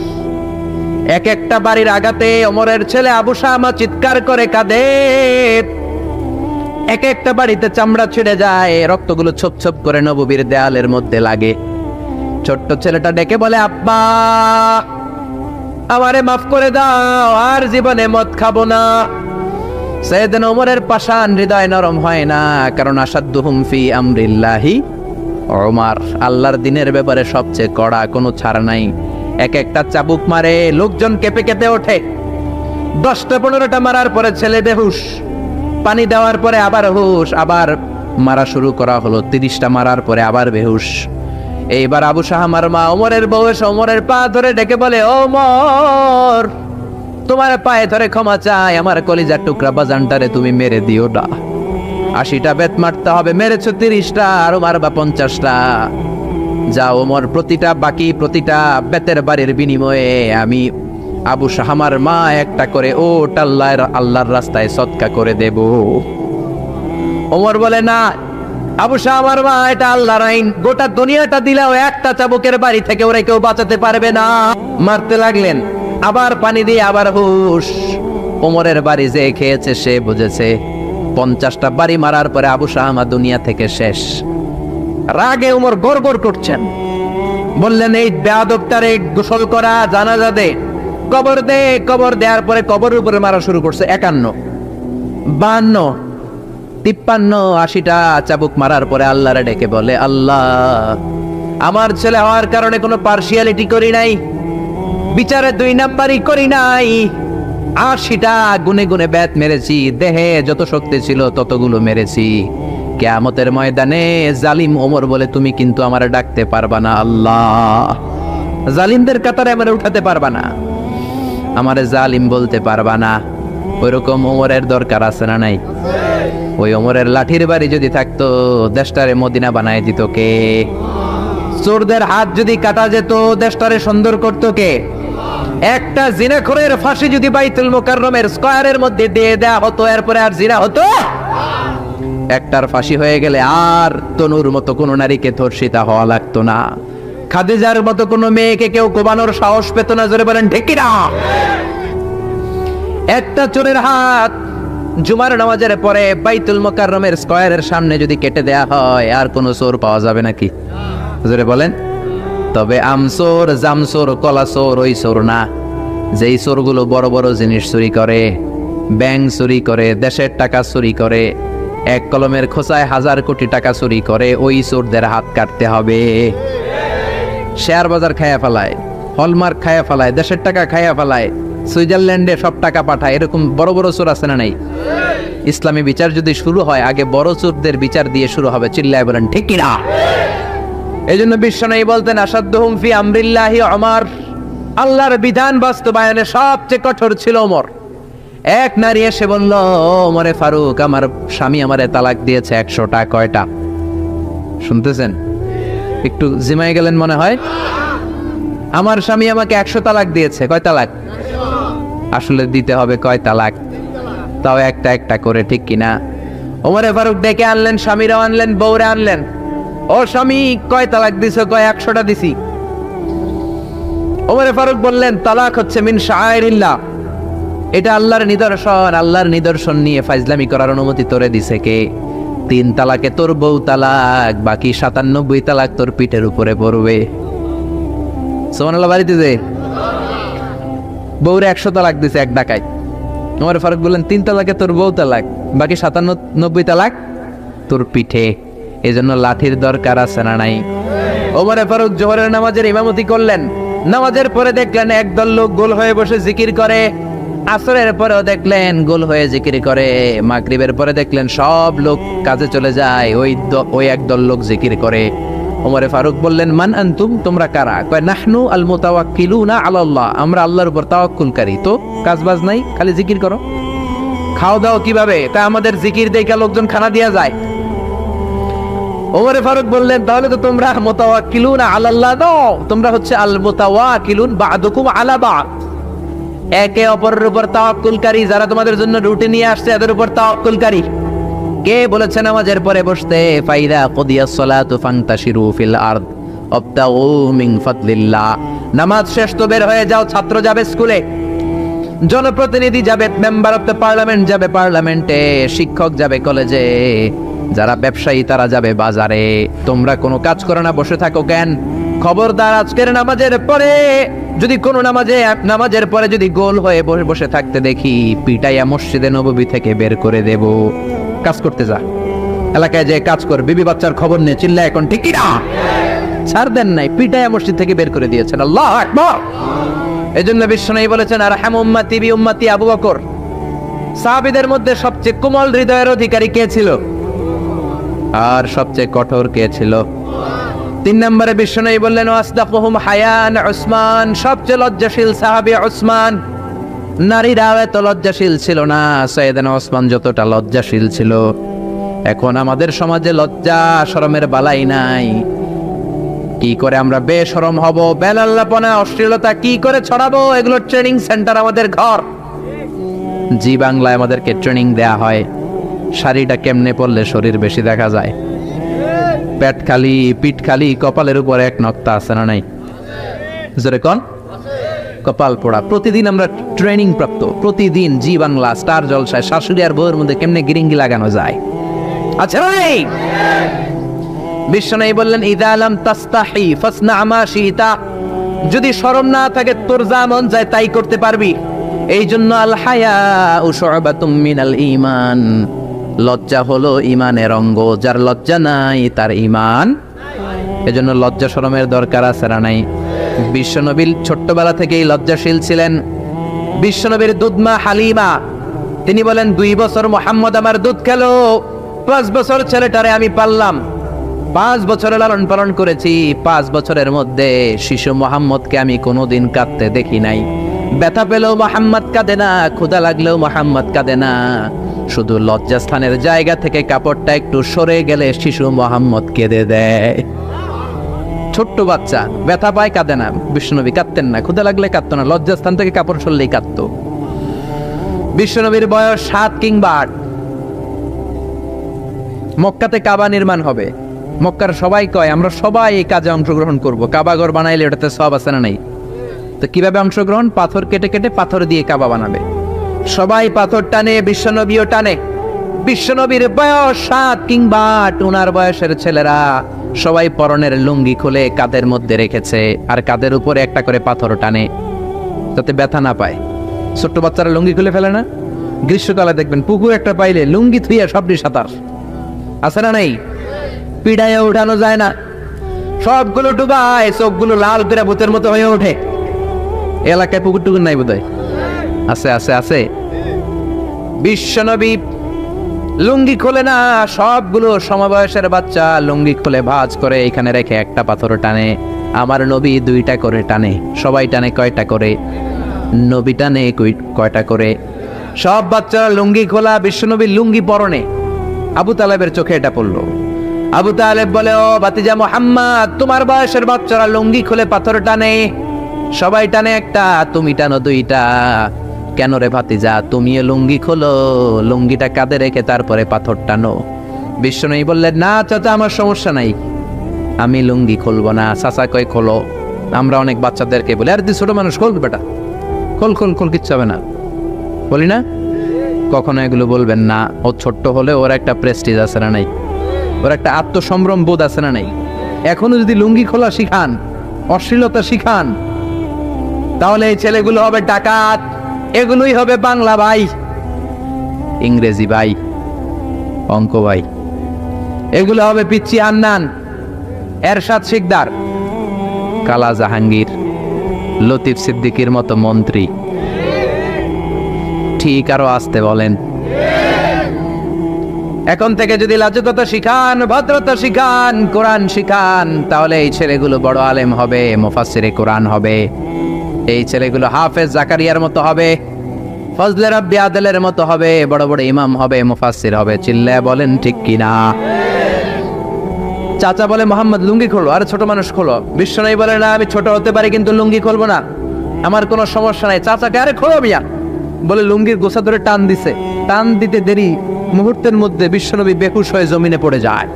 এক একটা বাড়ির আঘাতে ওমরের ছেলে আবু শামা চিৎকার করে কাঁদে। এক একটা বাড়িতে চামড়া ছিঁড়ে যায়, রক্তগুলো ছোপ ছোপ করে নববীর দেয়ালের মধ্যে লাগে। ছোট্ট ছেলেটা ডেকে বলে, আব্বা আমারে মাফ করে দাও, আর জীবনে মদ খাবো না। সাইয়েদনা ওমরের পাষাণ হৃদয় নরম হয় না, কারণ আসাদ্দুহুম ফি আমরিল্লাহি ওমর, আল্লাহর দিনের ব্যাপারে সবচেয়ে কড়া, কোনো ছাড় নাই। এক একটা চাবুক মারে, লোকজন কেঁপে কেঁপে ওঠে। 10টা-15টা মারার পরে ছেলে বেহুশ, পানি দেওয়ার পরে আবার হুশ, আবার মারা শুরু করা হলো। 30টা মারার পরে আবার বেহুশ। এইবার আবু শাহামার মা ওমরের বউ এসে ওমরের পা ধরে ডেকে বলে, ওমর, তোমার পায়ে ধরে ক্ষমা চাই, আমার কলিজার টুকরা বাজানটারে তুমি মেরে দিও না। 80টা বেত মারতে হবে, মেরেছো 30টা, আরো মারবা 50টা। যাও ওমর, প্রতিটা বেতের বাড়ির বিনিময়ে আমি আবু শাহামার মা একটা করে ওট আল্লাহর রাস্তায় সদকা করে দেব। ওমর বলে, না আবু শাহামার মা, এটা আল্লাহর আইন, গোটা দুনিয়াটা দিলেও একটা চাবুকের বাড়ি থেকে ওরা কেউ বাঁচাতে পারবে না। মারতে লাগলেন, আবার পানি দিয়ে আবার হুশ। ওমরের বাড়ি যে খেয়েছে সে বুঝেছে 50টা বাড়ি মারার পরে আবু শাহামা দুনিয়া থেকে শেষ। রাগে ওমর গড়গড় করছেন, বললেন, এই বেয়াদবটারে গোসল করা, জানাজা দে, কবর দে। কবর দেওয়ার পরে কবরের উপরে মারা শুরু করছে 51, 52, 53, 80টা চাবুক মারার পরে আল্লাহরে ডেকে বলে, আল্লাহ, আমার ছেলে হওয়ার কারণে কোনো পার্সিয়ালিটি করি নাই, বিচারে 2 নাম্বারই করি নাই। 80টা গুনে গুনে বেত মেরেছি, দেহে যত শক্তি ছিল ততগুলো মেরেছি। কিয়ামতের ময়দানে জালিম ওমর বলে তুমি কিন্তু আমারে ডাকতে পারবা না। আল্লাহ, জালিমদের কাতারে আমারে উঠাতে পারবা না, আমারে জালিম বলতে পারবা না। ওইরকম ওমরের দরকার আছে না নাই? ওই ওমরের লাঠির বাড়ি যদি থাকতো, দেশটারে মদিনা বানায় দিত কে? চোরদের হাত যদি কাটা যেত, দেশটারে সুন্দর করতো কে? একটা জিনাখোরের ফাঁসি যদি বাইতুল মুকাররমের স্কয়ারের মধ্যে দিয়ে দেয়া হতো, এরপরে আর জিনা হতো? একটার ফাঁসি হয়ে গেলে আর তনুর মতো কোনো নারীকে ধর্ষিতা হওয়া লাগতো না, খাদিজার মতো কোনো মেয়েকে কেউ কোবানোর সাহস পেত না। জোরে বলেন ঠিক কি না? একটা চোরের হাত জুমার নামাজের পরে বাইতুল মুকাররমের স্কয়ারের সামনে যদি কেটে দেয়া হয়, আর কোনো চোর পাওয়া যাবে নাকি? জোরে বলেন। তবে আমচোর, জামচোর, কলাচোর ওই চোর না, যেই চোরগুলো বড় বড় জিনিস চুরি করে, ব্যাংক চুরি করে, দেশের টাকা চুরি করে, এক কলমের খোঁচায় 1000 কোটি টাকা চুরি করে, ওই চোরদের হাত কাটতে হবে। শেয়ার বাজার খায়া ফেলায়, হলমার্ক খায়া ফেলায়, দেশের টাকা খায়া ফেলায়, সুইজারল্যান্ডে সব টাকা পাঠায়, এরকম বড় বড় চোর আছে না নাই? ইসলামী বিচার যদি শুরু হয়, আগে বড় চোরদের বিচার দিয়ে শুরু হবে। চিল্লায় বলেন ঠিক কি না? এই জন্য বিশ্বনবী বলতেন, আসাদ্দুহুম ফি আমরিল্লাহি ওমর, আল্লাহর বিধান বাস্তবায়নে সবচেয়ে কঠোর ছিল ওমর। এক নারী এসে বলল, ওমরে ফারুক, আমার স্বামী আমারে তালাক দিয়েছে 100টা। কয়টা? শুনতেছেন? একটু জিমাই গেলেন মনে হয়। আমার স্বামী আমাকে 100 তালাক দিয়েছে। কয় তালাক? আসলে দিতে হবে কয় তালাক? তাও একটা একটা করে, ঠিক কিনা? ওমরে ফারুক ডেকে আনলেন, স্বামীরাও আনলেন, বউরে আনলেন। ও স্বামী, কয় তালাক দিছো? কয় 100টা দিছি। ওমরে ফারুক বললেন, তালাক হচ্ছে মিন শাআইরিল্লাহ, এটা আল্লাহর নিদর্শন। আল্লাহর নিদর্শন নিয়ে ফাইজলামি করার অনুমতি তোরে দিছে কে? 3 তালাকে তোর বউ তালাক, বাকি 97 তালাক তোর পিঠের উপরে পড়বে। সুবহানাল্লাহ। বাড়িতে যে বউরে 100 তালাক দিছে এক ডাকায়, ওমর ফারুক বললেন, 3 তালাকে তোর বউ তালাক, বাকি 97 তালাক তোর পিঠে। এজন্য লাঠির দরকার আছে না নাই? ওমর ফারুক জোহরের নামাজের ইমামতি করলেন। নামাজের পরে দেখলেন একদল লোক গোল হয়ে বসে জিকির করে, আসরের পরেও দেখলেন গোল হয়ে জিকির করে, মাগরিবের পরে দেখলেন সব লোক কাজে চলে যায়, ওই একদল লোক জিকির করে। ওমরে ফারুক বললেন, মান আনতুম, তোমরা কারা? কয়, নাহনু আল মুতাওয়াক্কিলুনা আলাল্লাহ, আমরা আল্লাহর উপর তাওয়াক্কুলকারী। তো কাজবাজ নাই, খালি জিকির করো। খাও দাও কিভাবে? তা আমাদের জিকির দেখে লোকজন খানা দিয়া যায়। ওমরে ফারুক বললেন, তাহলে তো তোমরা মুতাওয়াক্কিলুনা আলাল্লাহ নও, তোমরা হচ্ছে আল মুতাওয়াক্কিলুন বা'দুকুম আলা বা'দ, একে অপরের উপর তাওয়াক্কুলকারী। যারা তোমাদের জন্য রুটি নিয়ে আসছে এদের উপর তাওয়াক্কুলকারী। কে বলেছে নামাজের পরে বসতে? ফাইদা কুদিয়াস সালাতু ফান্তাশিরু ফিল আরদ ওয়াবতাগু মিন ফাদলিল্লাহ। নামাজ শেষ তো বের হয়ে যাও, ছাত্র যাবে স্কুলে, জনপ্রতিনিধি যাবে, মেম্বার অফ দ্য পার্লামেন্ট যাবে পার্লামেন্টে, শিক্ষক যাবে কলেজে, যারা ব্যবসায়ী তারা যাবে বাজারে। তোমরা কোনো কাজ করো না, বসে থাকো কেন? খবরদার, আজকের নামাজের পরে যদি কোনো নামাজের পরে যদি গোল হয়ে বসে থাকতে দেখি, পিটাইয়া মসজিদে নববী থেকে বের করে দেব। কাজ করতে যা, এলাকায় যে কাজ কর, বিবি বাচ্চার খবর নিয়ে চিল্লা, এখন ঠিক কি না? ছাড় দেন নাই, পিটাইয়া মসজিদ থেকে বের করে দিয়েছেন। আল্লাহু আকবার। এজন্য বিশ্বনবী বলেছেন আরহাম উম্মতি বি উম্মতি আবু বকর। সাহাবীদের মধ্যে সবচেয়ে কোমল হৃদয়ের অধিকারী কে ছিল? আর সবচেয়ে কঠোর কে ছিল? 3 নম্বরে বিশ্বনবী বললেন ওয়াসদাকুহুম হায়ান উসমান, সবচেয়ে লজ্জাশীল সাহাবী উসমান। নারীরা এত লজ্জাশীল ছিল না, সাইয়েদনা ওসমান যতটা লজ্জাশীল ছিল। এখন আমাদের সমাজে লজ্জা শরমের বালাই নাই। কি করে আমরা বেশরম হব, বেলাল্লাপনা অশ্লীলতা কি করে ছড়াবো, এগুলো ট্রেনিং সেন্টার আমাদের ঘর। জি বাংলায় আমাদেরকে ট্রেনিং দেয়া হয় শাড়িটা কেমনে পরলে শরীর বেশি দেখা যায়, পেট খালি পিঠ খালি, কপালের উপর এক নক্তা আছে না নাই? জোরে কোন? কপাল পোড়া। প্রতিদিন আমরা ট্রেনিং প্রাপ্ত, প্রতিদিন জি বাংলা স্টার জলসায় শাশুড়ি আর বউয়ের মধ্যে কেমনে গিরিঙ্গি লাগানো যায়। আচ্ছা ভাই, বিশ্বনবী বললেন ইদা লাম তাস্তাহি ফাসনা মা শিতা, যদি শরম না থাকে তোর যা মন যায় তাই করতে পারবি। এই জন্য আল হায়া শুআবাতুম মিনাল ঈমান, লজ্জা হলো ঈমানের অঙ্গ, যার লজ্জা নাই তার ঈমান। এজন্য লজ্জা শরমের দরকার আছে না নাই? বিশ্বনবী ছোট্টবেলা থেকেই লজ্জাশীল ছিলেন। বিশ্বনবীর দুধমা হালিমা তিনি বলেন 2 বছর মুহাম্মদ আমার দুধ খেলো, 5 বছর ছেলেটারে আমি পাললাম, 5 বছরে লালন পালন করেছি। 5 বছরের মধ্যে শিশু মুহাম্মদকে আমি কোনোদিন কাঁদতে দেখি নাই। ব্যথা পেলেও মুহাম্মদ কাঁদে না, ক্ষুধা লাগলেও মুহাম্মদ কাঁদে না। শুধু লজ্জাস্থানের জায়গা থেকে কাপড়টা একটু সরে গেলে শিশু মুহাম্মদ কেঁদে দেয়। ছোট্ট বাচ্চা ব্যথা পায়, কাঁদে না। বিশ্বনবী কাঁদতেন না, ক্ষুধা লাগলে কাঁদতো না, লজ্জাস্থান থেকে কাপড় সরলেই কাঁদতো। বিশ্বনবীর বয়স 7 কিংবা 8। মক্কাতে কাবা নির্মাণ হবে। মক্কার সবাই কয় আমরা সবাই এই কাজে অংশগ্রহণ করব, কাবা ঘর বানাইলে ওটাতে সব আছে না নাই? তো কিভাবে অংশগ্রহণ? পাথর কেটে কেটে পাথর দিয়ে কাবা বানাবে। সবাই পাথর টানে, বিশ্বনবীও টানে। বিশ্বনবীর বয়স 7 কিংবা 8, ওনার বয়সের ছেলেরা সবাই পরনের লুঙ্গি খুলে কাঁধের মধ্যে রেখেছে, আর কাঁধের উপরে একটা করে পাথর টানে যাতে ব্যথা না পায়। ছোট্ট বাচ্চারা লুঙ্গি খুলে ফেলে না? গ্রীষ্মকালে দেখবেন পুকুর একটা পাইলে লুঙ্গি থুইয়া সবটি সাঁতার, আছে না নাই? পিড়ায় উঠানো যায় না, সবগুলো ডুবায়, চোখগুলো লাল করে ভূতের মতো হয়ে ওঠে। এলাকায় পুকুর টুকুর নাই বোধহয়? আছে আছে আছে। বিশ্বনবী লুঙ্গি খোলে না, সবগুলো সমবয়সের বাচ্চা লুঙ্গি খুলে ভাঁজ করে এখানে রেখে একটা পাথর টানে। আমার নবী 2টা করে টানে। সবাই টানে কয়টা করে? নবী টানে কয়টা করে? সব বাচ্চারা লুঙ্গি খোলা, বিশ্বনবীর লুঙ্গি পরনে। আবু তালেবের চোখে এটা পড়লো। আবু তালেব বলে ও ভাতিজা মুহাম্মদ, তোমার বয়সের বাচ্চারা লুঙ্গি খুলে পাথর টানে, সবাই টানে একটা, তুমি টানো 2টা। কেন রে ভাতিজা, তুমিও লুঙ্গি খোলো, লুঙ্গিটা কাঁধে রেখে তারপরে পাথর টানো। বিশ্বনবী বললেন না চাচা, আমার সমস্যা নাই, আমি লুঙ্গি খুলবো না। চাচা কয় খোলো। আমরা অনেক বাচ্চাদেরকে বলি আরে তুই ছোট মানুষ, খোল বেটা, খোল খোল খোল, কিচ্ছু হবে না, বলি না? কখনো এগুলো বলবেন না। ও ছোট্ট হলে ওর একটা প্রেস্টিজ আছে না নাই? ওর একটা আত্মসম্ভ্রম বোধ আছে না নাই? এখনো যদি লুঙ্গি খোলা শিখান, অশ্লীলতা শিখান, তাহলে এই ছেলেগুলো হবে ডাকাত, এগুলোই হবে বাংলা ভাই, ইংরেজি ভাই, অঙ্ক ভাই, এগুলো হবে পিচ্চি হান্নান, এরশাদ শিকদার, কালা জাহাঙ্গীর, লতিফ সিদ্দিকীর মতো মন্ত্রী। ঠিক আরো আসতে বলেন। এখন থেকে যদি লাজুকতা শিখান, ভদ্রতা শিখান, কোরআন শিখান, তাহলে এই ছেলেগুলো বড় আলেম হবে, মুফাসসিরে কোরআন হবে। এই ছেলেগুলো হাফেজ জাকারিয়ার মতো হবে, ফজলে রাব্বি আদলের মতো হবে, বড় বড় ইমাম হবে, মুফাসসির হবে। চিল্লায় বলেন ঠিক কিনা? চাচা বলে মোহাম্মদ লুঙ্গি খোলো, আরে ছোট মানুষ খোলো। বিশ্বনবী বলে না আমি ছোট হতে পারি কিন্তু লুঙ্গি খুলবো না, আমার কোনো সমস্যা নাই। চাচাকে আরে খোলো মিয়া বলে লুঙ্গির গোছা ধরে টান দিছে। টান দিতে দেরি, মুহূর্তের মধ্যে বিশ্বনবী বেহুশ হয়ে জমিনে পড়ে যায়।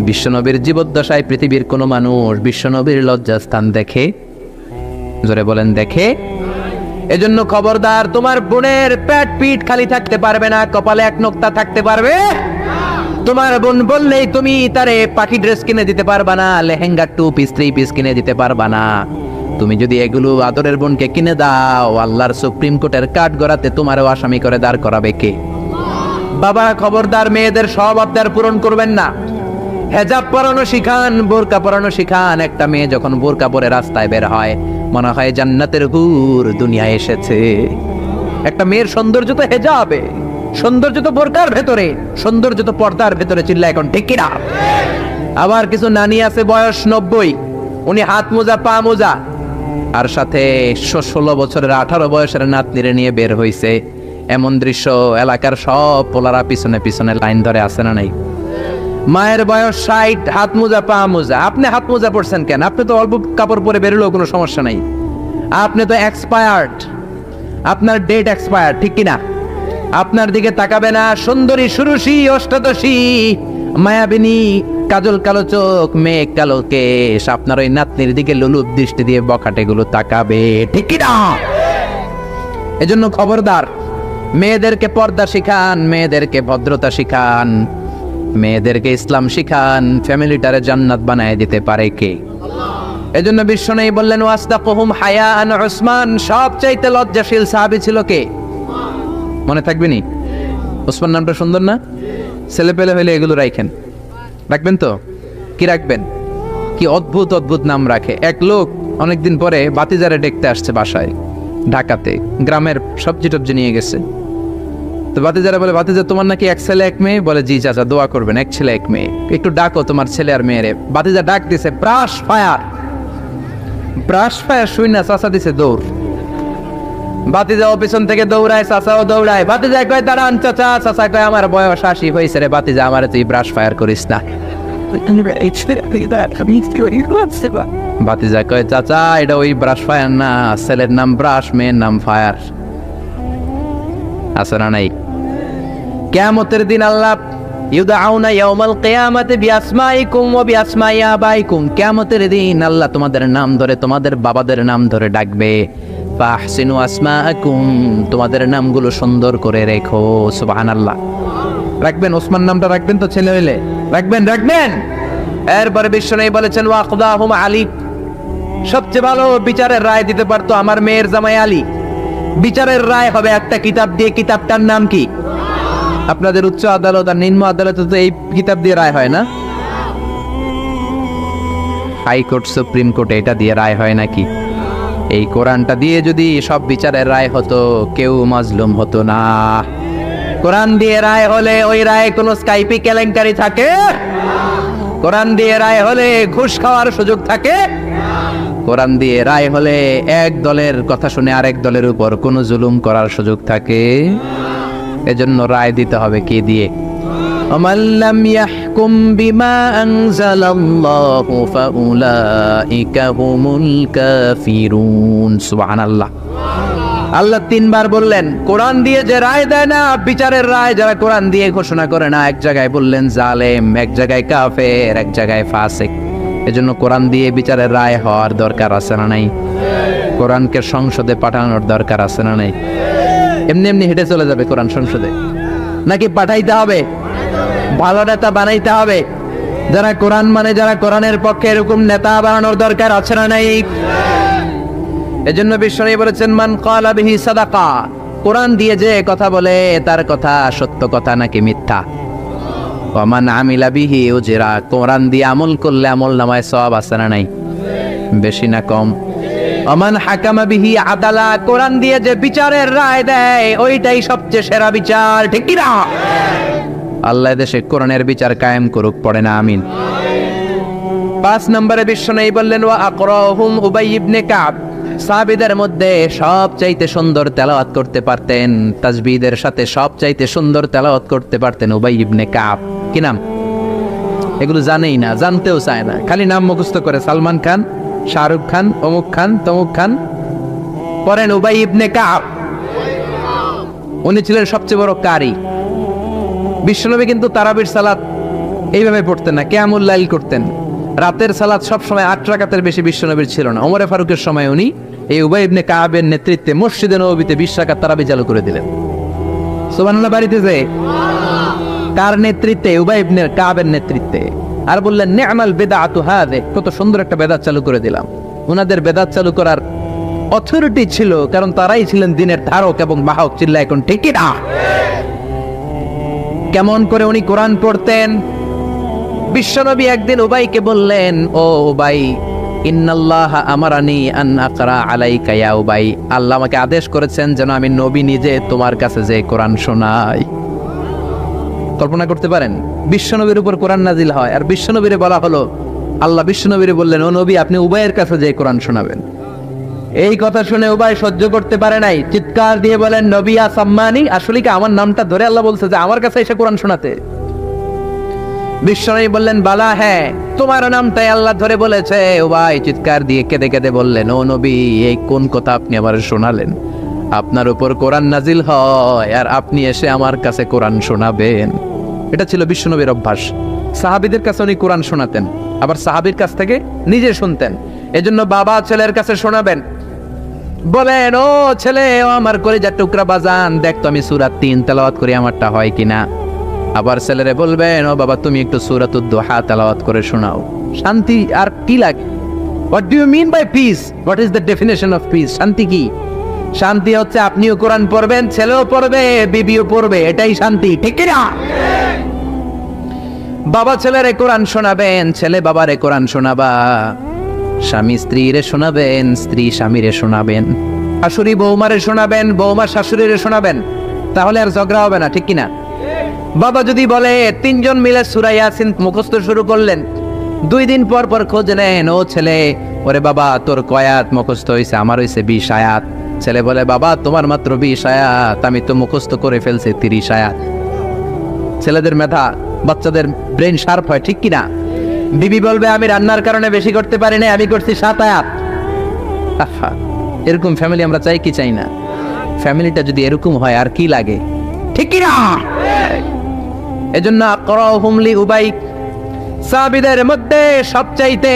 বিশ্বনবীর জীবদ্দশায় পৃথিবীর কোন মানুষ বিশ্বনবীর লজ্জাস্থান দেখে? জোরে বলেন দেখে? এজন্য খবরদার, তোমার বোনের পেট পিঠ খালি থাকতে পারবে না, কপালে এক নোক্তা থাকতে পারবে। তোমার বোন বললেই তুমি তারে পাখি ড্রেস কিনে দিতে পারবা না, লেহেঙ্গা 2 পিস 3 পিস কিনে দিতে পারবা না। তুমি যদি এগুলো আদরের বোনকে কিনে দাও, আল্লাহর সুপ্রিম কোর্টের কাঠ গড়াতে তোমারও আসামি করে দাঁড় করাবে কে? বাবা খবরদার, মেয়েদের সব আবদার পূরণ করবেন না। হেজাব পরানো শিখান, বোরকা পরানো শিখান। একটা মেয়ে যখন বোরকা পরে রাস্তায় বের হয়, মনে হয় জান্নাতের হুর দুনিয়ায় এসেছে। একটা মেয়ের সৌন্দর্য তো হেজাবে, সৌন্দর্য তো বোরকার ভেতরে, সৌন্দর্য তো পর্দার ভেতরে। চিল্লা এখন ঠিক কিনা? আবার কিছু নানি আছে বয়স 90, উনি হাত মোজা পা মোজা, আর সাথে 16 বছরের 18 বয়সের নাতনিরে নিয়ে বের হইছে। এমন দৃশ্য এলাকার সব পোলারা পিছনে পিছনে লাইন ধরে আছে না নাই? মায়ের বয়স 60, হাত মোজা পা মোজা। আপনি হাত মোজা পরছেন কেন? আপনি তো অল্প কাপড় পরে বেরোলেও কোনো সমস্যা নাই। আপনি তো এক্সপায়ার্ড, আপনার ডেট এক্সপায়ার্ড, ঠিক কিনা? আপনার দিকে তাকাবে না সুন্দরী সুরুষী অষ্টাদশী মায়াবিনী কাজল কালো চোখ মেঘ কালো কেশ আপনার ওই নাতনির দিকে লুলুপ দৃষ্টি দিয়ে বখাটেগুলো তাকাবে, ঠিক কিনা? এজন্য খবরদার, মেয়েদেরকে পর্দা শিখান, মেয়েদেরকে ভদ্রতা শিখান, মেয়েদেরকে ইসলাম শিখান। ফ্যামিলিটারে জান্নাত বানায় দিতে পারে কে? এজন্য বিশ্বনবী বললেন ওয়াসদাকুহুম হায়াআন উসমান, সবচাইতে লজ্জাশীল সাহাবী ছিল কে? মনে থাকবে নি? ওসমান নামটা সুন্দর না? ছেলে পেলে হইলে এগুলো রাখেন, রাখবেন তো? কি রাখবেন? কি অদ্ভুত অদ্ভুত নাম রাখে। এক লোক অনেকদিন পরে বাতিজারে দেখতে আসছে বাসায়, ঢাকাতে, গ্রামের সবজি টবজি নিয়ে গেছে। তো বাতিজারা বলে, বাতিজা তোমার নাকি এক ছেলে এক মেয়ে? বলে জি চাচা, দোয়া করবেন, এক ছেলে এক মেয়ে, একটু ডাকো তোমার ছেলে আর মেয়েরে। বাতিজা ডাক দিছে, ব্রাশ ফায়ার। ব্রাশ ফায়ার শুই না, চাচা দিছে দৌড়। বাতিজাও পিছন থেকে দৌড়ায়, চাচাও দৌড়ায়। বাতিজা কয় দাঁড়ান চাচা, চাচা কয় আমার বয়স 80 হয়েছে রে বাতিজা, আমারে তুই ব্রাশ ফায়ার করিস না। বাতিজা কয় চাচা এটা ওই ব্রাশ ফায়ার না, ছেলের নাম ব্রাশ, মেয়ের নাম ফায়ার। আছে না নাই? কিয়ামতের দিন আল্লাহ ইউদআউনা ইয়াউমাল কিয়ামাতি বিআসমাইকুম ওয়া বিআসমাই আবাইকুম, কিয়ামতের দিন আল্লাহ তোমাদের নাম ধরে, তোমাদের বাবাদের নাম ধরে ডাকবে। ফাহসিনু আসমাআকুম, তোমাদের নামগুলো সুন্দর করে রেখো। সুবহানাল্লাহ। রাখবেন ওসমান নামটা, রাখবেন তো? ছেলে হইলে রাখবেন, রাখবেন। এরপরে বিশ্বনবী বলেছেন ওয়াকদাহুম আলী, সবচেয়ে ভালো বিচারের রায় দিতে পারতো আমার মেয়ের জামাই আলী। বিচারের রায় হবে একটা কিতাব দিয়ে, কিতাবটার নাম কি? আপনাদের উচ্চ আদালত আর নিম্ন আদালতে তো এই কিতাব দিয়ে রায় হয় না? হাইকোর্ট সুপ্রিম কোর্টে এটা দিয়ে রায় হয় নাকি? এই কোরআনটা দিয়ে যদি সব বিচারের রায় হতো, কেউ মাজলুম হতো না। কোরআন দিয়ে রায় হলে ওই রায় কোনো স্কাইপি কেলেঙ্কারি থাকে? কোরআন দিয়ে রায় হলে ঘুষ খাওয়ার সুযোগ থাকে? কোরআন দিয়ে রায় হলে এক দলের কথা শুনে আরেক দলের উপর কোনো জুলুম করার সুযোগ থাকে? এজন্য রায় দিতে হবে কি দিয়ে? ومن لم يحكم بما أنزل الله فأولئك هم الكافرون سبحان الله। আল্লাহ 3 বার বললেন কোরআন দিয়ে যে রায় দেয় না, বিচারের রায় যারা কোরআন দিয়ে ঘোষণা করে না, এক জায়গায় বললেন জালেম, এক জায়গায় কাফের, এক জায়গায় ফাসিক। এজন্য কোরআন দিয়ে বিচারের রায় হওয়ার দরকার আছে না নাই? কোরআনকে সংসদে পাঠানোর দরকার আছে না নাই? এমনি এমনি হেঁটে চলে যাবে কোরআন সংসদে? নাকি পাঠাইতে হবে? ভালো নেতা বানাইতে হবে, যারা কোরআন মানে, যারা কোরআনের পক্ষে, এরকম নেতা বানানোর দরকার আছে না নাই? এজন্য বিশ্বনবী বলেছেন মান ক্বালা বিহি সাদাকা, কোরআন দিয়ে যে কথা বলে তার কথা সত্য কথা নাকি মিথ্যা। ওয়া মান আমিলা বিহি উজরা, কোরআন দিয়ে আমল করলে আমল নামায় সওয়াব আছে না নাই? বেশি না কম? ওয়া মান হাকামা বিহি আদালা, কোরআন দিয়ে যে বিচারের রায় দেয় ওইটাই সবচেয়ে সেরা বিচার, ঠিক কি না? আল্লাহ দেশে কোরআনের বিচার কায়েম করুক, পড়ে না আমিন। 5 নম্বরে বিশ্বনবী বললেন ওয়া আকরাহুম উবাই ইবনে কাব, সাহাবীদের মধ্যে সবচাইতে সুন্দর তেলাওয়াত করতে পারতেন, তাসবিহদের সাথে সবচাইতে সুন্দর তেলাওয়াত করতে পারতেন উবাই ইবনে কাব। কি নাম? এগুলো জানেই না, জানতেও চায় না, খালি নাম মুখস্থ করে। সালমান খান, শাহরুখ খান, অমুক খান, তমুক খান। পড়েন উবাই ইবনে কাব। উনি ছিলেন সবচেয়ে বড় কারি। বিশ্বনবী কিন্তু তারাবির সালাত এইভাবে পড়তেন না, কিয়ামুল লাইল করতেন। রাতের সালাত সব সময় 8 রাকাতের বেশি বিশ্বনবীর ছিল না। ওমরে ফারুকের সময় উনি এই উবাই ইবনে কাবের নেতৃত্বে মসজিদে নববীতে 20 রাকাত তারাবি চালু করে দিলেন। সুবহানাল্লাহ। বাড়িতে যে কার নেতৃত্বে? উবাই ইবনে কাবের নেতৃত্বে। আর বললেন নি'মাল বিদআতু হাযি, কত সুন্দর একটা বেদাত চালু করে দিলাম। ওনাদের বেদাত চালু করার অথরিটি ছিল, কারণ তারাই ছিলেন দিনের ধারক এবং বাহক। চিল্লা এখন ঠিক কি না? কেমন করে উনি কোরআন পড়তেন? বিশ্বনবী একদিন উবাইকে বললেন, ও উবাই, ইন্নাল্লাহা আমারানি আন আকরা আলাইকা ইয়া উবাই, আল্লাহ আমাকে আদেশ করেছেন যেন আমি নবী নিজে তোমার কাছে যে কোরআন শোনাই। কল্পনা করতে পারেন বিশ্বনবীর উপর কোরআন নাজিল হয়, আর বিশ্বনবীরে বলা হলো, আল্লাহ বিশ্বনবীরে বললেন, ও নবী আপনি উবাইয়ের কাছে যে কোরআন শোনাবেন। এই কথা শুনে উবাই সহ্য করতে পারে নাই, চিৎকার দিয়ে বলেন, নবী আসাম্মানি, আসলে কি আমার নামটা ধরে আল্লাহ বলছে যে আমার কাছে এসে কোরআন শোনাতে? বিশ্বনবী বললেন, বালা হ্যাঁ, তোমার নামটাই আল্লাহ ধরে বলেছে। উবাই চিৎকার দিয়ে কেঁদে কেঁদে বললেন, ও নবী এই কোন কথা আপনি আমার শোনালেন? আপনার উপর কোরআন নাজিল হয় আর আপনি এসে আমার কাছে কোরআন শোনাবেন। এটা ছিল বিশ্বনবীর অভ্যাস। সাহাবীদের কাছে উনি কোরআন শোনাতেন, আবার সাহাবীর কাছ থেকে নিজে শুনতেন। এজন্য বাবা ছেলের কাছে শোনাবেন, বলেন, ও ছেলে, ও আমার কলিজার টুকরা বাজান, দেখ তো আমি সূরা 3 তেলাওয়াত করি, আমারটা হয় কিনা। আবার ছেলেরে বলবেন, ও বাবা তুমি একটু সূরাতুদ দুহা তেলাওয়াত করে শোনাও। শান্তি আর কি লাগে? What do you mean by peace? What is the definition of peace? শান্তি কি? শান্তি হচ্ছে আপনিও কোরআন পড়বেন, ছেলেও পড়বে, বিবিও পড়বে, এটাই শান্তি, ঠিক কি না? বাবা ছেলেরে কোরআন শোনাবেন, ছেলে বাবারে কোরআন শোনাবা, স্বামী স্ত্রীরে শোনাবেন, স্ত্রী স্বামীরে শোনাবেন, শাশুড়ি বৌমারে শোনাবেন, বৌমা শাশুড়িরে শোনাবেন, তাহলে আর ঝগড়া হবে না, ঠিক কিনা? বাবা যদি বলে 3 জন মিলে সূরা ইয়াসিন মুখস্থ শুরু করলেন, 2 দিন পর পর খোঁজ নেন, ও ছেলে, ওরে বাবা তোর কয় আয়াত মুখস্থ হয়েছে? আমার হয়েছে 20 আয়াত। ছেলে বলে, বাবা তোমার মাত্র 20 আয়াত, আমি তো মুখস্থ করে ফেলছি 30 আয়াত। ছেলেদের মেধা, বাচ্চাদের ব্রেন শার্প হয়, ঠিক কিনা? বিবি বলবে, আমি রান্নার কারণে বেশি করতে পারি না, আমি করছি 7 আয়াত। আহা, এরকম ফ্যামিলি আমরা চাই কি চাই না? ফ্যামিলিটা যদি এরকম হয় আর কি লাগে, ঠিক কিনা? এজন্য আকরাহুম লি উবাই, সাহাবীদের মধ্যে সবচাইতে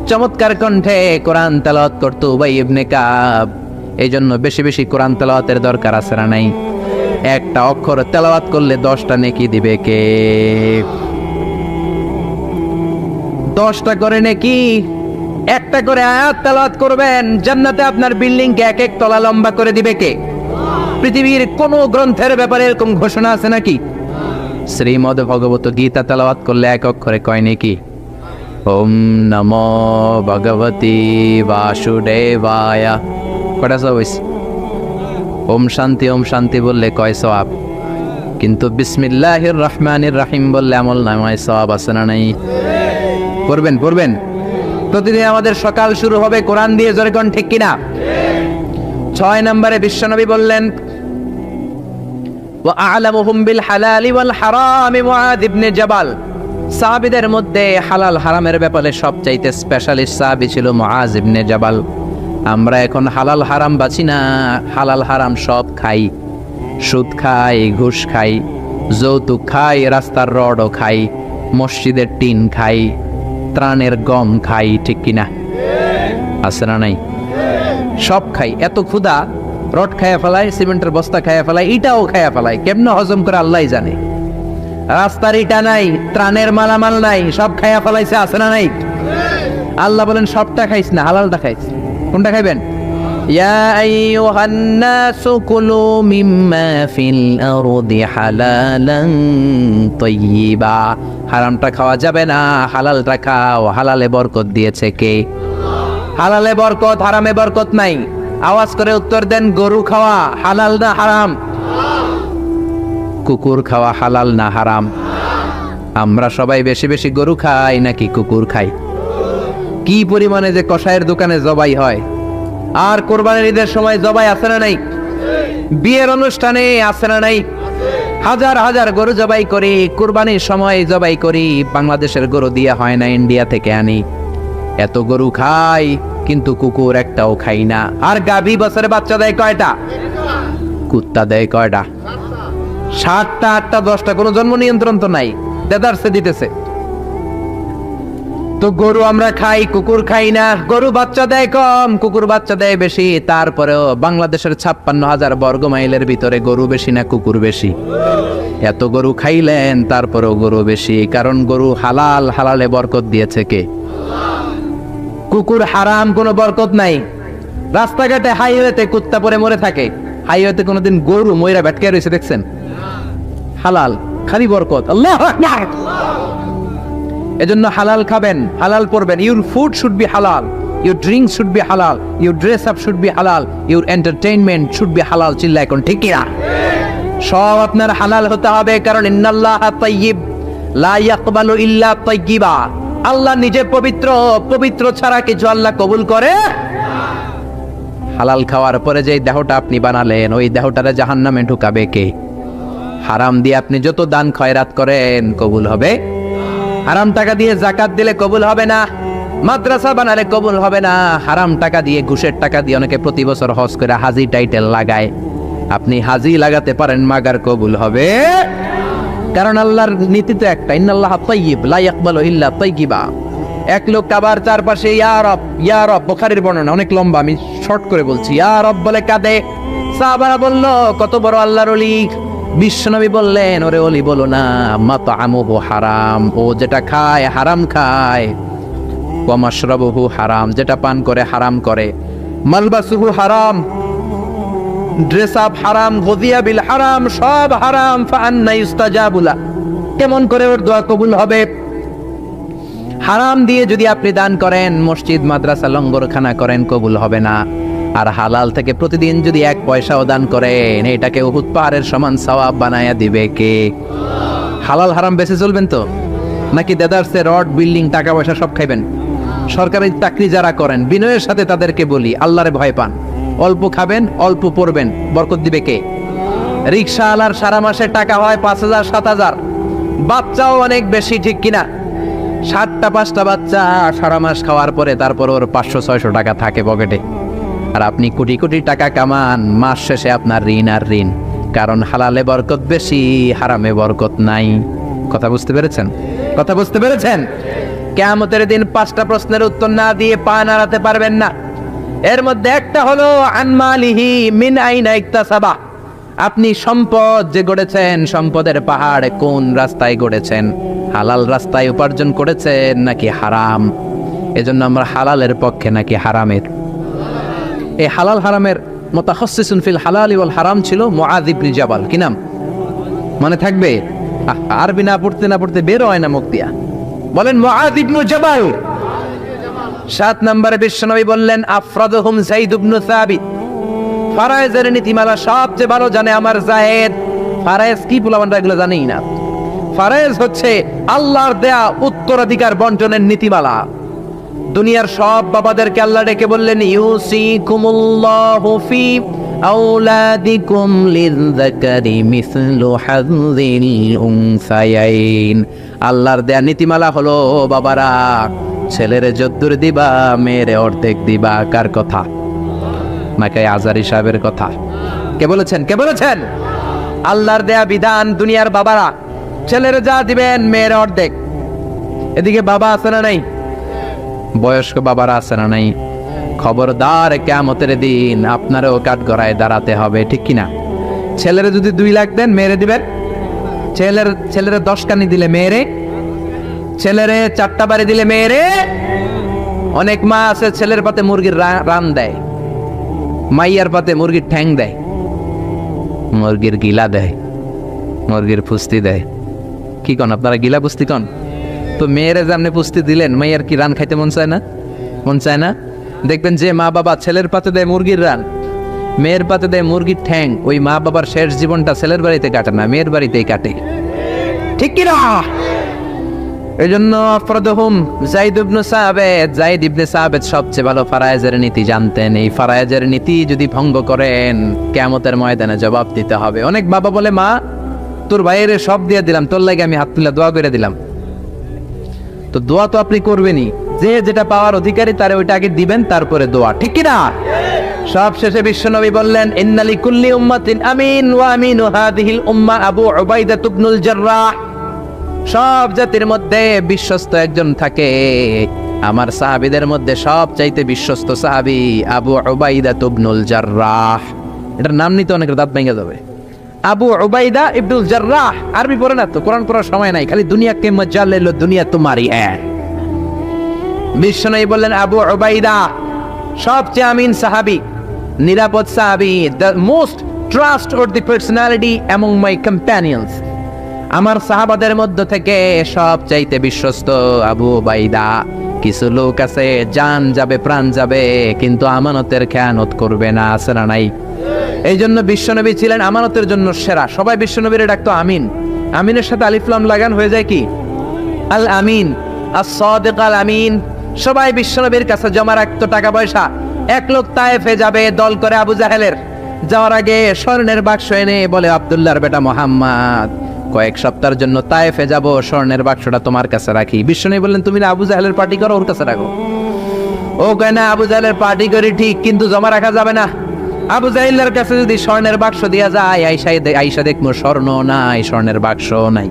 চমৎকার কণ্ঠে কোরআন তেলাওয়াত করতো উবাই ইবনে কাব। এইজন্য বেশি বেশি কোরআন তেলাওয়াতের দরকার আছে না নাই? একটা অক্ষর তেলাওয়াত করলে 10টা নেকি দিবে কে? 10টা করে নেকি। একটা করে আয়াত তেলাওয়াত করবেন, জান্নাতে আপনার বিল্ডিং কে 1 তলা লম্বা করে দিবে কে? পৃথিবীর কোন গ্রন্থের ব্যাপারে এরকম ঘোষণা আছে নাকি? শ্রীমদ ভগবত গীতা তেলাওয়াত করলে 1 অক্ষরে কয় নেকি? ওম নমো ভগবতী বাসুদেবায়, কটা সব হইছে? ওম শান্তি বললে কয় সওয়াব, কিন্তু বিসমিল্লাহির রহমানির রহিম বললে আমল নামায় সওয়াব আছে না নাই? পড়বেন প্রতিদিন আমাদের সকাল শুরু হবে কোরআন দিয়ে, জোরে কোন ঠিক কিনা? 6 নম্বরে বিশ্বনবী বললেন, ওয়া আ'লামুহুম বিল হালালি ওয়াল হারামি মুআয ইবনে জাবাল। সাহাবীদের মধ্যে হালাল হারামের ব্যাপারে সবচাইতে স্পেশালিস্ট সাহাবী ছিল মুআয ইবনে জাবাল। আমরা এখন হালাল হারাম বাছি না, হালাল হারাম সব খাই, সুদ খাই, ঘুষ খাই, যৌতুক খাই, রাস্তার রডও খাই, মসজিদের টিন খাই, ত্রাণের গম খাই, ঠিক কিনা? আছে না নাই? সব খাই। এত ক্ষুধা, রড খাইয়া ফেলাই, সিমেন্টের বস্তা খাইয়া ফেলাই, ইটাও খাইয়া ফেলাই, কেমনে হজম করে আল্লাহ জানে। রাস্তার ইটা নাই, ত্রাণের মালামাল নাই, সব খাইয়া ফেলাইছে, আছে না নাই? আল্লাহ বলেন সবটা খাইস না, হালালটা খাইস। কোনটা খাইবেন? ইয়া আইয়ুহান নাসু কুলু মিম্মা ফিল আরদি হালালান তাইয়্যিবা। হারামটা খাওয়া যাবে না, হালালটা খাও। হালালে বরকত দিয়েছে কে? হালালে বরকত, হারামে বরকত নাই। আওয়াজ করে উত্তর দেন, গরু খাওয়া হালাল না হারাম? কুকুর খাওয়া হালাল না হারাম? আমরা সবাই বেশি বেশি গরু খাই নাকি কুকুর খাই? কি পরিমাণে যে কসাইয়ের দোকানে জবাই হয়, আর কোরবানির ঈদের সময় জবাই আছে না নাই? বিয়ের অনুষ্ঠানে আছে না নাই? হাজার হাজার গরু জবাই করি, কোরবানির সময় জবাই করি। বাংলাদেশের গরু দিয়া হয় না, ইন্ডিয়া থেকে আনি। এত গরু খাই, কিন্তু কুকুর একটাও খাই না। আর গাভী বছরে বাচ্চা দেয় কয়টা? কুত্তা দেয় কয়টা? 7টা, 8টা, 10টা, কোনো জন্ম নিয়ন্ত্রণ তো নাই, দেদারসে দিতেছে। তো গরু আমরা খাই, কুকুর খাই না। গরু বাচ্চা দেয় কম, কুকুর বাচ্চা দেয় বেশি। তারপরেও বাংলাদেশের 56,000 বর্গ মাইলের ভিতরে গরু বেশি না কুকুর বেশি? এত গরু খাইলেন, তারপরেও গরু বেশি, কারণ গরু হালাল, হালালে বরকত দিয়েছে কে? কুকুর হারাম, কোনো বরকত নাই। রাস্তাঘাটে হাইওয়েতে কুত্তা পরে মরে থাকে, হাইওয়েতে কোনোদিন গরু ময়রা ভেটকে রয়েছে দেখছেন? হালাল, খালি বরকত। আল্লাহু আকবার। এজন্য হালাল খাবেন, হালাল পড়বেন। ইউর ফুড শুড বি হালাল, ইউর ড্রিঙ্ক শুড বি হালাল, your dress up should be হালাল, ইউর এন্টারটেইনমেন্ট শুড বি হালাল। চিল্লা এখন ঠিক কিনা? সব আপনার হালাল হতে হবে, কারণ ইন্নাল্লাহা তাইয়্যিব লা ইয়াকবালু ইল্লা তাইয়্যিবা। আল্লাহ নিজে পবিত্র, পবিত্র ছাড়া কিছু আল্লাহ কবুল করে। হালাল খাওয়ার পরে যে দেহটা আপনি বানালেন, ওই দেহটারে জাহান্নামে ঢুকাবে কে? হারাম দিয়ে আপনি যত দান খয়রাত করেন কবুল হবে? হারাম টাকা দিয়ে যাকাত দিলে কবুল হবে না, মাদ্রাসা বানালে কবুল হবে না। হারাম টাকা দিয়ে, ঘুষের টাকা দিয়ে অনেকে প্রতি বছর হজ করে হাজি টাইটেল লাগায়। আপনি হাজি লাগাতে পারেন, মাগার কবুল হবে? কারণ আল্লাহর নীতি তো একটা, ইন্নাল্লাহা তাইয়্যিব লা ইয়াকবালু ইল্লা তাইয়্যিবা। এক লোক কাবার চারপাশে ইয়া রব, ইয়া রব, বুখারীর বর্ণনা অনেক লম্বা, আমি শর্ট করে বলছি। ইয়া রব বলে কাঁদে। সাহাবারা বলল, কত বড় আল্লাহর ওলি। বিশ্বনবী বললেন, ওরে ওলি বলো না, মাতআমুহু হারাম, ও যেটা খায় হারাম খায়। ওয়া মাশরাবুহু হারাম, যেটা পান করে হারাম করে। মালবাসুহু হারাম, ড্রেস আপ হারাম, গদিয়া বিল হারাম, সব হারাম। ফাআন্না ইস্তাজাবু লা, কেমন করে ওর দোয়া কবুল হবে? হারাম দিয়ে যদি আপনি দান করেন, মসজিদ মাদ্রাসা লঙ্গরখানা করেন, কবুল হবে না। আর হালাল থেকে প্রতিদিন যদি 1 পয়সাও দান করেন, এটাকে উহুদ পাহাড়ের সমান সওয়াব বানায়া দিবে কে? হালাল হারাম বেঁচে চলবেন তো, নাকি দেদারসে রড, বিল্ডিং, টাকা পয়সা সব খাইবেন? সরকারি চাকরি যারা করেন, বিনয়ের সাথে তাদেরকে বলি, আল্লাহরে ভয় পান। অল্প খাবেন, অল্প পড়বেন, বরকত দিবে কে? রিকশাওয়ালার সারা মাসে টাকা হয় 5,000 7,000, বাচ্চাও অনেক বেশি, ঠিক কিনা? 7টা 5টা বাচ্চা সারা মাস খাওয়ার পরে তারপর ওর 500-600 টাকা থাকে পকেটে। আর আপনি কোটি কোটি টাকা কামান, মাস শেষে আপনার ঋণ আর ঋণ। কারণ হালালে বরকত বেশি, হারামে বরকত নাই। কথা বুঝতে পেরেছেন? কথা বুঝতে পেরেছেন? কিয়ামতের দিন 5টা প্রশ্নের উত্তর না দিয়ে পা নাড়াতে পারবেন না। এর মধ্যে একটা হলো আনমালিহি মিন আইনা ইকতাসাবা। আপনি সম্পদ যে গড়েছেন, সম্পদের পাহাড় কোন রাস্তায় গড়েছেন? হালাল রাস্তায় উপার্জন করেছেন নাকি হারাম? এজন্য আমরা হালালের পক্ষে নাকি হারামের? এই হালাল হারামের মুতাখাসসিসুন ফিল হালালি ওয়াল হারাম ছিল মুআয ইবনে জাবাল। কি নাম মনে থাকবে? আরবি না পড়তে বের হয় না মুখ দিয়া। বলেন মুআয ইবনে জাবাল। 7 নম্বরে বিশ্বনবী বললেন, আফরাদুহুম যায়েদ ইবনে সাবিত। ফারায়েজের নীতিমালা সবচেয়ে ভালো জানে আমার যায়েদ। ফারায়েজ কি পোলাপানরা এগুলো জানেই না। ফারায়েজ হচ্ছে আল্লাহর দেয়া উত্তরাধিকার বন্টনের নীতিমালা। দুনিয়ার সব বাবাদেরকে আল্লাহ ডেকে বললেন, ইউসিকুমুল্লাহু ফি আওলাদিকুম লিযযাকারি মিসলু হাযযিল উনসায়াইন। আল্লাহর দেয়া নীতিমালা হলো, বাবারা ছেলেরে যদ্দুর দিবা, মেয়েরে অর্ধেক দিবা। কার কথা? নাকি আজারি সাহেবের কথা? কে বলেছেন? কে বলেছেন? আল্লাহর দেয়া বিধান, দুনিয়ার বাবারা ছেলেরে যা দিবেন, মেয়ের অর্ধেক। এদিকে বাবা আছে না নাই? বয়স্ক বাবারা আছে না নাই? খবরদার, কিয়ামতের দিন আপনারও কাঠগড়ায় দাঁড়াতে হবে, ঠিক কিনা? ছেলেরে যদি 2 লাখ দেন, মেয়েরে দিবেন? ছেলেরে 10 কানি দিলে মেয়েরে, ছেলেরে 4টা বাড়ি দিলে মেয়েরে। অনেক মা আছে ছেলের পাতে মুরগির রান দেয়, মাইয়ার পাতে মুরগির ঠ্যাং দেয়, মুরগির গিলা দেয়, মুরগির পুস্তি দেয়। কি কন আপনারা? গিলা পুস্তি কন তো। মেয়েরে যেমনি পুস্তি দিলেন, মাইয়ার কি রান খাইতে মন চায় না? মন চায় না? দেখবেন যে মা বাবা ছেলের পাতে দেয় মুরগির রান, মেয়ের পাতে দেয় মুরগির ঠ্যাং, ওই মা বাবার শেষ জীবনটা ছেলের বাড়িতে কাটে না, মেয়ের বাড়িতেই কাটে, ঠিক কিনা? এই জন্য আফরাদুহুম যায়েদ ইবনে সাবিত। যায়েদ ইবনে সাবিত সবচেয়ে ভালো ফারায়েজের নীতি জানতেন। এই ফারায়েজের নীতি যদি ভঙ্গ করেন, কিয়ামতের ময়দানে জবাব দিতে হবে। অনেক বাবা বলে, মা তোর ভাইয়ের সব দিয়ে দিলাম, তোর লাগে আমি হাত তুলে দোয়া করে দিলাম। তো দোয়া তো আপনি করবেনই, যে যেটা পাওয়ার অধিকারী তারে ওইটা আগে দিবেন, তারপরে দোয়া, ঠিক কিনা? সব শেষে বিশ্বনবী বললেন, ইন্না লিকুল্লি উম্মাতিন আমিন ওয়া আমিনু হাযিহিল উম্মাহ আবু উবাইদা ইবনুল জাররাহ। সব জাতির মধ্যে বিশ্বস্ত একজন থাকে, আমার সাহাবীদের মধ্যে সবচাইতে বিশ্বস্ত সাহাবী আবু উবাইদা ইবনুল জাররাহ। এটার নাম নিতে অনেকের দাঁত ভেঙে যাবে। আবু উবাইদা ইবনুল জাররাহ। আরবি পড়ে না তো, কোরআন পড়ার সময় নাই, খালি দুনিয়া কে মজা লে লো, দুনিয়া তোমারি হ্যাঁ। বিশ্বনবী বললেন, আবু উবাইদা সবচেয়ে আমিন সাহাবী, নিরাপদ সাহাবী, the most trustworthy personality among my companions. আমার সাহাবাদের মধ্য থেকে সবচাইতে বিশ্বস্ত আবু উবাইদা। কিছু লোক আছে জান যাবে প্রাণ যাবে কিন্তু আমানতের খেয়ানত করবে না, আছে না নাই? এই জন্য বিশ্বনবী ছিলেন আমানতের জন্য সেরা। সবাই বিশ্বনবীরে ডাকতো আমিন। আমিনের সাথে আলিফ লাম লাগান হয়ে যায় কি আল আমিন, as-সাদিক আল আমিন। সবাই বিশ্বনবীর কাছে জমা রাখতো টাকা পয়সা। এক লোক তায়েফে যাবে দল করে আবু জাহেলের, যাওয়ার আগে স্বর্ণের বাক্স এনে বলে আব্দুল্লাহর বেটা মোহাম্মদ, কয়েক সপ্তাহের জন্য তায়েফে যাব, স্বর্ণের বাক্সটা তোমার কাছে রাখি। বিশ্বনবী বললেন তুমি না আবু জাহেলের পার্টি করো, ওর কাছে রাখো। ও কয় না আবু জাহেলের পার্টি করি ঠিক, কিন্তু জমা রাখা যাবে না। আবু জাহেলের কাছে যদি স্বর্ণের বাক্স দিয়া যায়, আইসা দেখবো স্বর্ণ নাই, স্বর্ণের বাক্স নাই।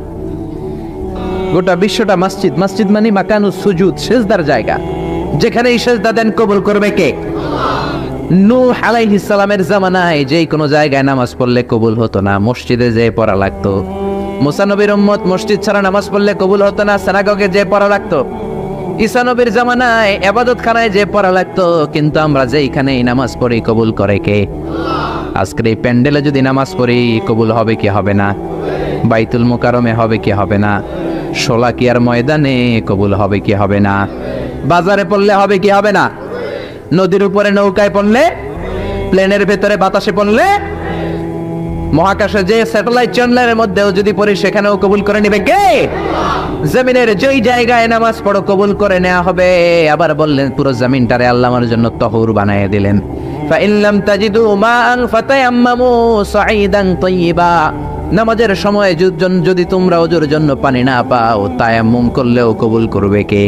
গোটা বিশ্বটা মসজিদ, মসজিদ মানে মাকানুস সুজুদ, সেজদার জায়গা। যেখানে এই সেজদা দেন কবুল করবে কে? নূহ আলাইহিস সালামের জামানায় যেই কোনো জায়গায় নামাজ পড়লে কবুল হতো না, মসজিদে যেয়ে পড়া লাগতো। মুসা নবীর উম্মত মসজিদ ছাড়া নামাজ পড়লে কবুল হতো না, সিনাগগে যেয়ে পড়া লাগতো। ঈসা নবীর জামানায় ইবাদতখানায় যেয়ে পড়া লাগতো। কিন্তু আমরা যেইখানেই নামাজ পড়ি কবুল করে কে? আজকের এই প্যান্ডেলে যদি নামাজ পড়ি কবুল হবে কি হবে না? বাইতুল মুকাররমে হবে কি হবে না? শোলাকিয়ার ময়দানে কবুল হবে কি হবে না? বাজারে পড়লে হবে কি হবে না? নদীর উপরে নৌকায় পড়লে, প্লেনের ভেতরে বাতাসে পড়লে, মহাকাশে যে স্যাটেলাইট চ্যানেলের মধ্যেও যদি পড়ি সেখানেও কবুল করে নেবে কে? জমিনের যেই জায়গায় নামাজ পড়ো কবুল করে নেওয়া হবে। আবার বললেন পুরো জমিনটারে আল্লাহ আমার জন্য তহুর বানিয়ে দিলেন। ফাইন লাম তাজিদু মাআন ফাতায়াম্মামু সাঈদান তাইয়্যিবা। নামাজের সময় যদি তোমরা ওজুর জন্য পানি না পাও, তায়াম্মুম করলেও কবুল করবে কে?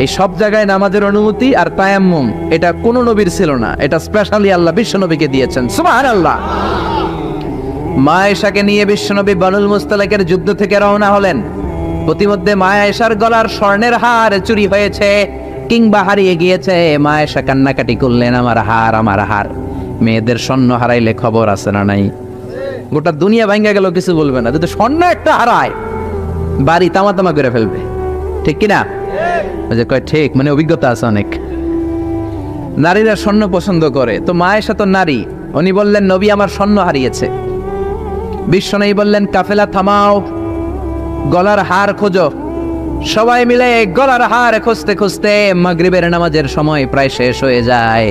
এই সব জায়গায় নামাজের অনুমতি আর তায়াম্মুম, এটা কোন নবীর ছিল না, এটা স্পেশালি আল্লাহ বিশ্বনবীকে দিয়েছেন। সুবহানাল্লাহ। মা আয়েশাকে নিয়ে বিশ্বনবী বানুল মুস্তালাকের যুদ্ধ থেকে রওনা হলেন। প্রতিমধ্যে মা আয়েশার গলার স্বর্ণের হার চুরি হয়েছে কিংবা হারিয়ে গিয়েছে। মা আয়েশা কান্নাকাটি করলেন, আমার হার, আমার হার। মেয়েদের স্বর্ণ হারাইলে খবর আছে না নাই? গোটা দুনিয়া ভাঙ্গা গেল কিছু বলবে না, যদি স্বর্ণ একটা হারায় বাড়ি তামা তামা করে ফেলবে, ঠিক কিনা? কয় ঠিক, মানে অভিজ্ঞতা আছে অনেক। নারীরা স্বর্ণ পছন্দ করে, তো মা আয়েশা তো নারী, উনি বললেন নবী আমার স্বর্ণ হারিয়েছে। বিশ্বনবী বললেন কাফেলা থামাও, গলার হার খোঁজো। সবাই মিলে গলার হার খুঁজতে খুঁজতে মাগরিবের নামাজের সময় প্রায় শেষ হয়ে যায়।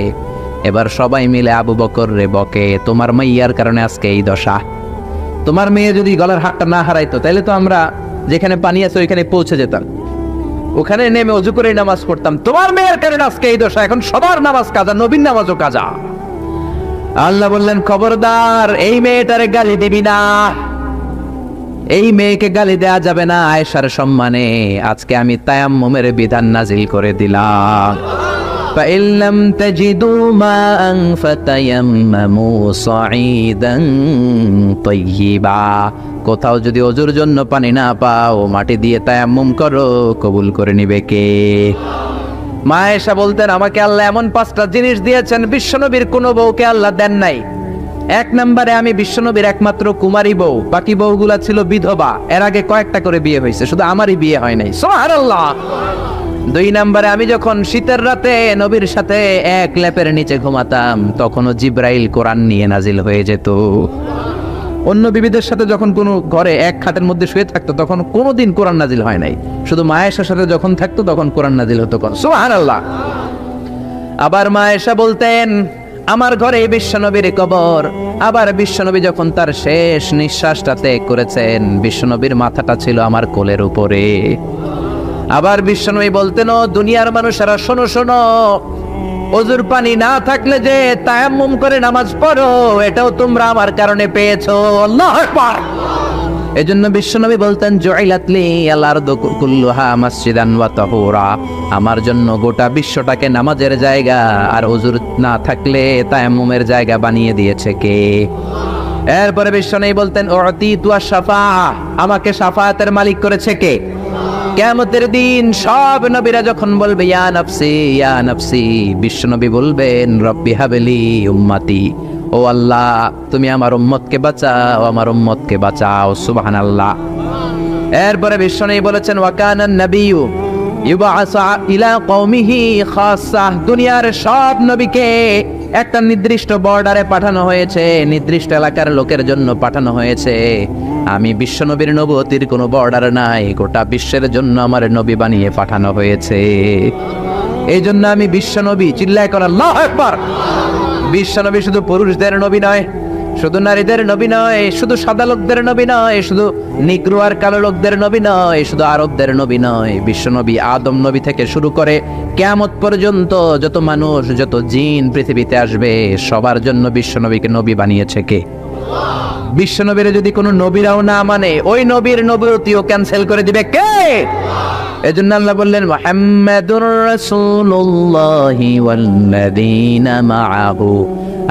এবার সবাই মিলে আবু বকর রে বকে, তোমার মাইয়ার কারণে আজকে এই দশা। তোমার মেয়ে যদি গলার হারটা না হারাইতো তাহলে তো আমরা যেখানে পানি আছে ওইখানে পৌঁছে যেতাম, ওখানে নেমে অজু করে নামাজ পড়তাম। তোমার মেয়ের কারণে আজকে এই দশা, এখন সবার নামাজ কাজা, নবীর নামাজও কাজা। আল্লাহ বললেন খবরদার এই মেয়েটারে গালি দিবি না, এই মেয়েকে গালি দেয়া যাবে না আয়েশার সম্মানে। আজকে আমি তায়াম্মুমের বিধান নাজিল করে দিলাম। فَإِن لَّمْ تَجِدُوا مَاءً فَتَيَمَّمُوا صَعِيدًا طَيِّبًا। কোথাও যদি ওজুর জন্য পানি না পাও, মাটি দিয়ে তায়াম্মুম করো, কবুল করে নিবে কে? মা আয়েশা বলতেন আমাকে আল্লাহ এমন 5টা জিনিস দিয়েছেন বিশ্বনবীর কোনো বউকে আল্লাহ দেন নাই। এক নম্বরে আমি বিশ্বনবীর একমাত্র কুমারী বউ, বাকি বউগুলা ছিল বিধবা, এর আগে কয়েকটা করে বিয়ে হয়েছে, শুধু আমারই বিয়ে হয় নাই। সুবহানাল্লাহ। 2 নম্বরে আমি যখন শীতের রাতে নবীর সাথে এক লেপের নিচে ঘুমাতাম, তখনও জিব্রাইল কোরআন নিয়ে নাজিল হয়ে যেত। অন্য বিবিদের সাথে যখন কোনো ঘরে এক খাটের মধ্যে শুয়ে থাকতো তখন কোনোদিন কোরআন নাজিল হয় নাই, শুধু মা আয়েশার সাথে যখন থাকতো তখন কোরআন নাজিল হতো। সুবহানাল্লাহ। আবার মা আয়েশা বলতেন আমার ঘরে বিশ্বনবীর কবর। আবার বিশ্বনবী যখন তার শেষ নিঃশ্বাসটা ত্যাগ করেছেন, বিশ্বনবীর মাথাটা ছিল আমার কোলের উপরে। আবার বিশ্বনবী বলতেন ও দুনিয়ার মানুষেরা শোনো শোনো, ওজুর পানি না থাকলে যে তায়াম্মুম করে নামাজ পড়ো, এটাও তোমরা আমার কারণে পেয়েছো। আল্লাহু আকবার। এজন্য বিশ্বনবী বলতেন জুইলাত লি আল আরদু কুল্লুহা মাসজিদান ওয়া তাহুরা। আমার জন্য গোটা বিশ্বটাকে নামাজের জায়গা আর ওজুর না থাকলে তায়াম্মুমের জায়গা বানিয়ে দিয়েছে কে? এরপরে বিশ্বনবী বলতেন উতিতু আশ-শাফাআহ, আমাকে শাফায়াতের মালিক করেছে কে? কিয়ামতের দিন সব নবীরা যখন বলবে ইয়া নাফসি ইয়া নাফসি, বিশ্বনবী বলবেন রব্বি হাবলি উম্মতি, ও আল্লাহ তুমি আমার উম্মতকে বাঁচাও, আমার উম্মতকে বাঁচাও। সুবহানাল্লাহ। এরপরে বিশ্বনবী বলেছেন ওয়া কানান নাবিয়্যু ইউবআসু ইলা কওমিহি খাসসা, দুনিয়ার সব নবীকে একটা নির্দিষ্ট বর্ডারে পাঠানো হয়েছে, নির্দিষ্ট এলাকার লোকের জন্য পাঠানো হয়েছে। আমি বিশ্বনবীর নবুয়তির কোনো বর্ডার নাই, গোটা বিশ্বের জন্য আমার নবী বানিয়ে পাঠানো হয়েছে। এই জন্য আমি বিশ্বনবী, চিল্লায় কর আল্লাহু আকবার। বিশ্বনবী শুধু পুরুষদের নবী নয়, শুধু নারীদের নবী নয়, শুধু সাদা লোকদের নবী নয়, শুধু নিগ্রো আর কালো লোকদের নবী নয়, শুধু আরবদের নবী নয়। বিশ্বনবী আদম নবী থেকে শুরু করে কিয়ামত পর্যন্ত যত মানুষ, যত জিন পৃথিবীতে আসবে, সবার জন্য বিশ্বনবীকে নবী বানিয়েছে কে? বিশ্বনবীর যদি কোনো নবীরাও না মানে, ওই নবীর নবুয়তিও ক্যান্সেল করে দিবে কে? এজন্য আল্লাহ বললেন মুহাম্মাদুর রাসূলুল্লাহি ওয়াল্লাযীনা মাআহু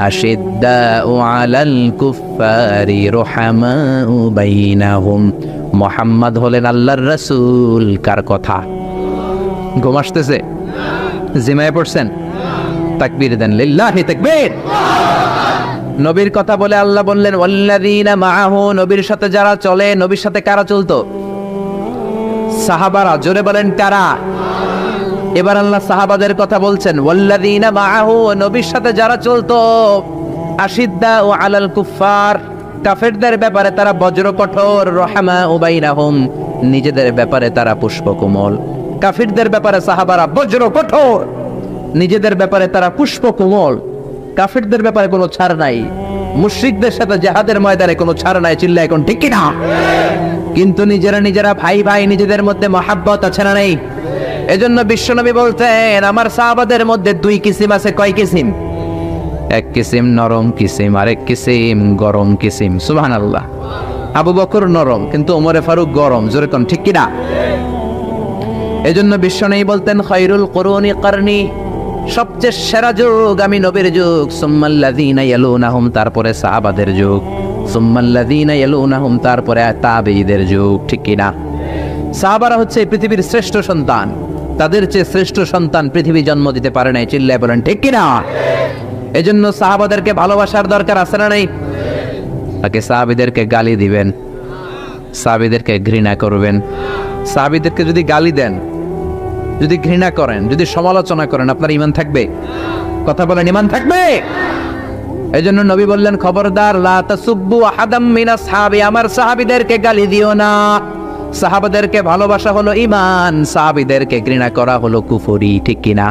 আশিদ্দাউ আলাল কুফফারি রুহামাউ বাইনাহুম। মুহাম্মদ হলেন আল্লাহর রাসূল। কার কথা? ঘুম আসতেছে? জিমায় পড়ছেন? তাকবীর দেন, লিল্লাহি তাকবীর। নবীর কথা বলে আল্লাহ বললেন ওয়াল্লাযীনা মাআহু, নবীর সাথে যারা চলে। নবীর সাথে কারা চলতো? সাহাবারা। জোরে বলেন কারা? এবার আল্লাহ সাহাবাদের কথা বলছেন ওয়াল্লাযীনা মাআহু, নবীর সাথে যারা চলতো। আশিদ্দাউ আলাল কুফফার, কাফেরদের ব্যাপারে তারা বজ্র কঠোর। রহমাউ বাইনাহুম, নিজেদের ব্যাপারে তারা পুষ্পকোমল। কাফিরদের ব্যাপারে সাহাবারা বজ্র কঠোর, নিজেদের ব্যাপারে তারা পুষ্পকোমল। কাফিরদের ব্যাপারে কোনো ছাড় নাই, মুশরিকদের সাথে জিহাদের ময়দানে কোনো ছাড় নাই। চিল্লায় এখন ঠিক কি না? কিন্তু নিজেরা ভাই ভাই, নিজেদের মধ্যে মহাব্বত আছে না নেই? এজন্য বিশ্বনবী বলতেন আমার সাহাবাদের মধ্যে দুই কিসিম আছে। কয় কিসিম? এক কিসিম নরম কিসিম, আরেক কিসিম গরম কিসিম। সুবহানাল্লাহ। আবু বকর নরম, কিন্তু ওমরে ফারুক গরম। জোরে কোন ঠিক কি না? এজন্য বিশ্বনবী বলতেন খায়রুল কুরুনি করনি, সবচেয়ে সেরা যুগ আমি নবীর যুগ। সুম্মাল্লাযীনা ইয়ালুনাহুম, তারপরে সাহাবাদের যুগ। সুম্মাল্লাযীনা ইয়ালুনাহুম, তারপরে তাবেঈদের যুগ। ঠিক কি না? সাহাবারা হচ্ছে পৃথিবীর শ্রেষ্ঠ সন্তান, তাদের চেয়ে শ্রেষ্ঠ সন্তান পৃথিবী জন্ম দিতে পারে নাই। চিল্লায় বলেন ঠিক কি না? এজন্য সাহাবাদেরকে ভালোবাসার দরকার আছে না নাই? তাকে সাহাবীদেরকে গালি দিবেন, সাহাবীদেরকে ঘৃণা করবেন। সাহাবীদেরকে যদি গালি দেন, যদি ঘৃণা করেন, যদি সমালোচনা করেন, আপনার ঈমান থাকবে? কথা বলেন, ঈমান থাকবে? এজন্য নবী বললেন খবরদার, লা তাসুব্বু আহাদাম মিন আসহাবি, আমার সাহাবীদেরকে গালি দিও না। সাহাবাদেরকে ভালোবাসা হলো ঈমান, সাহাবীদেরকে ঘৃণা করা হলো কুফরি। ঠিক কি না?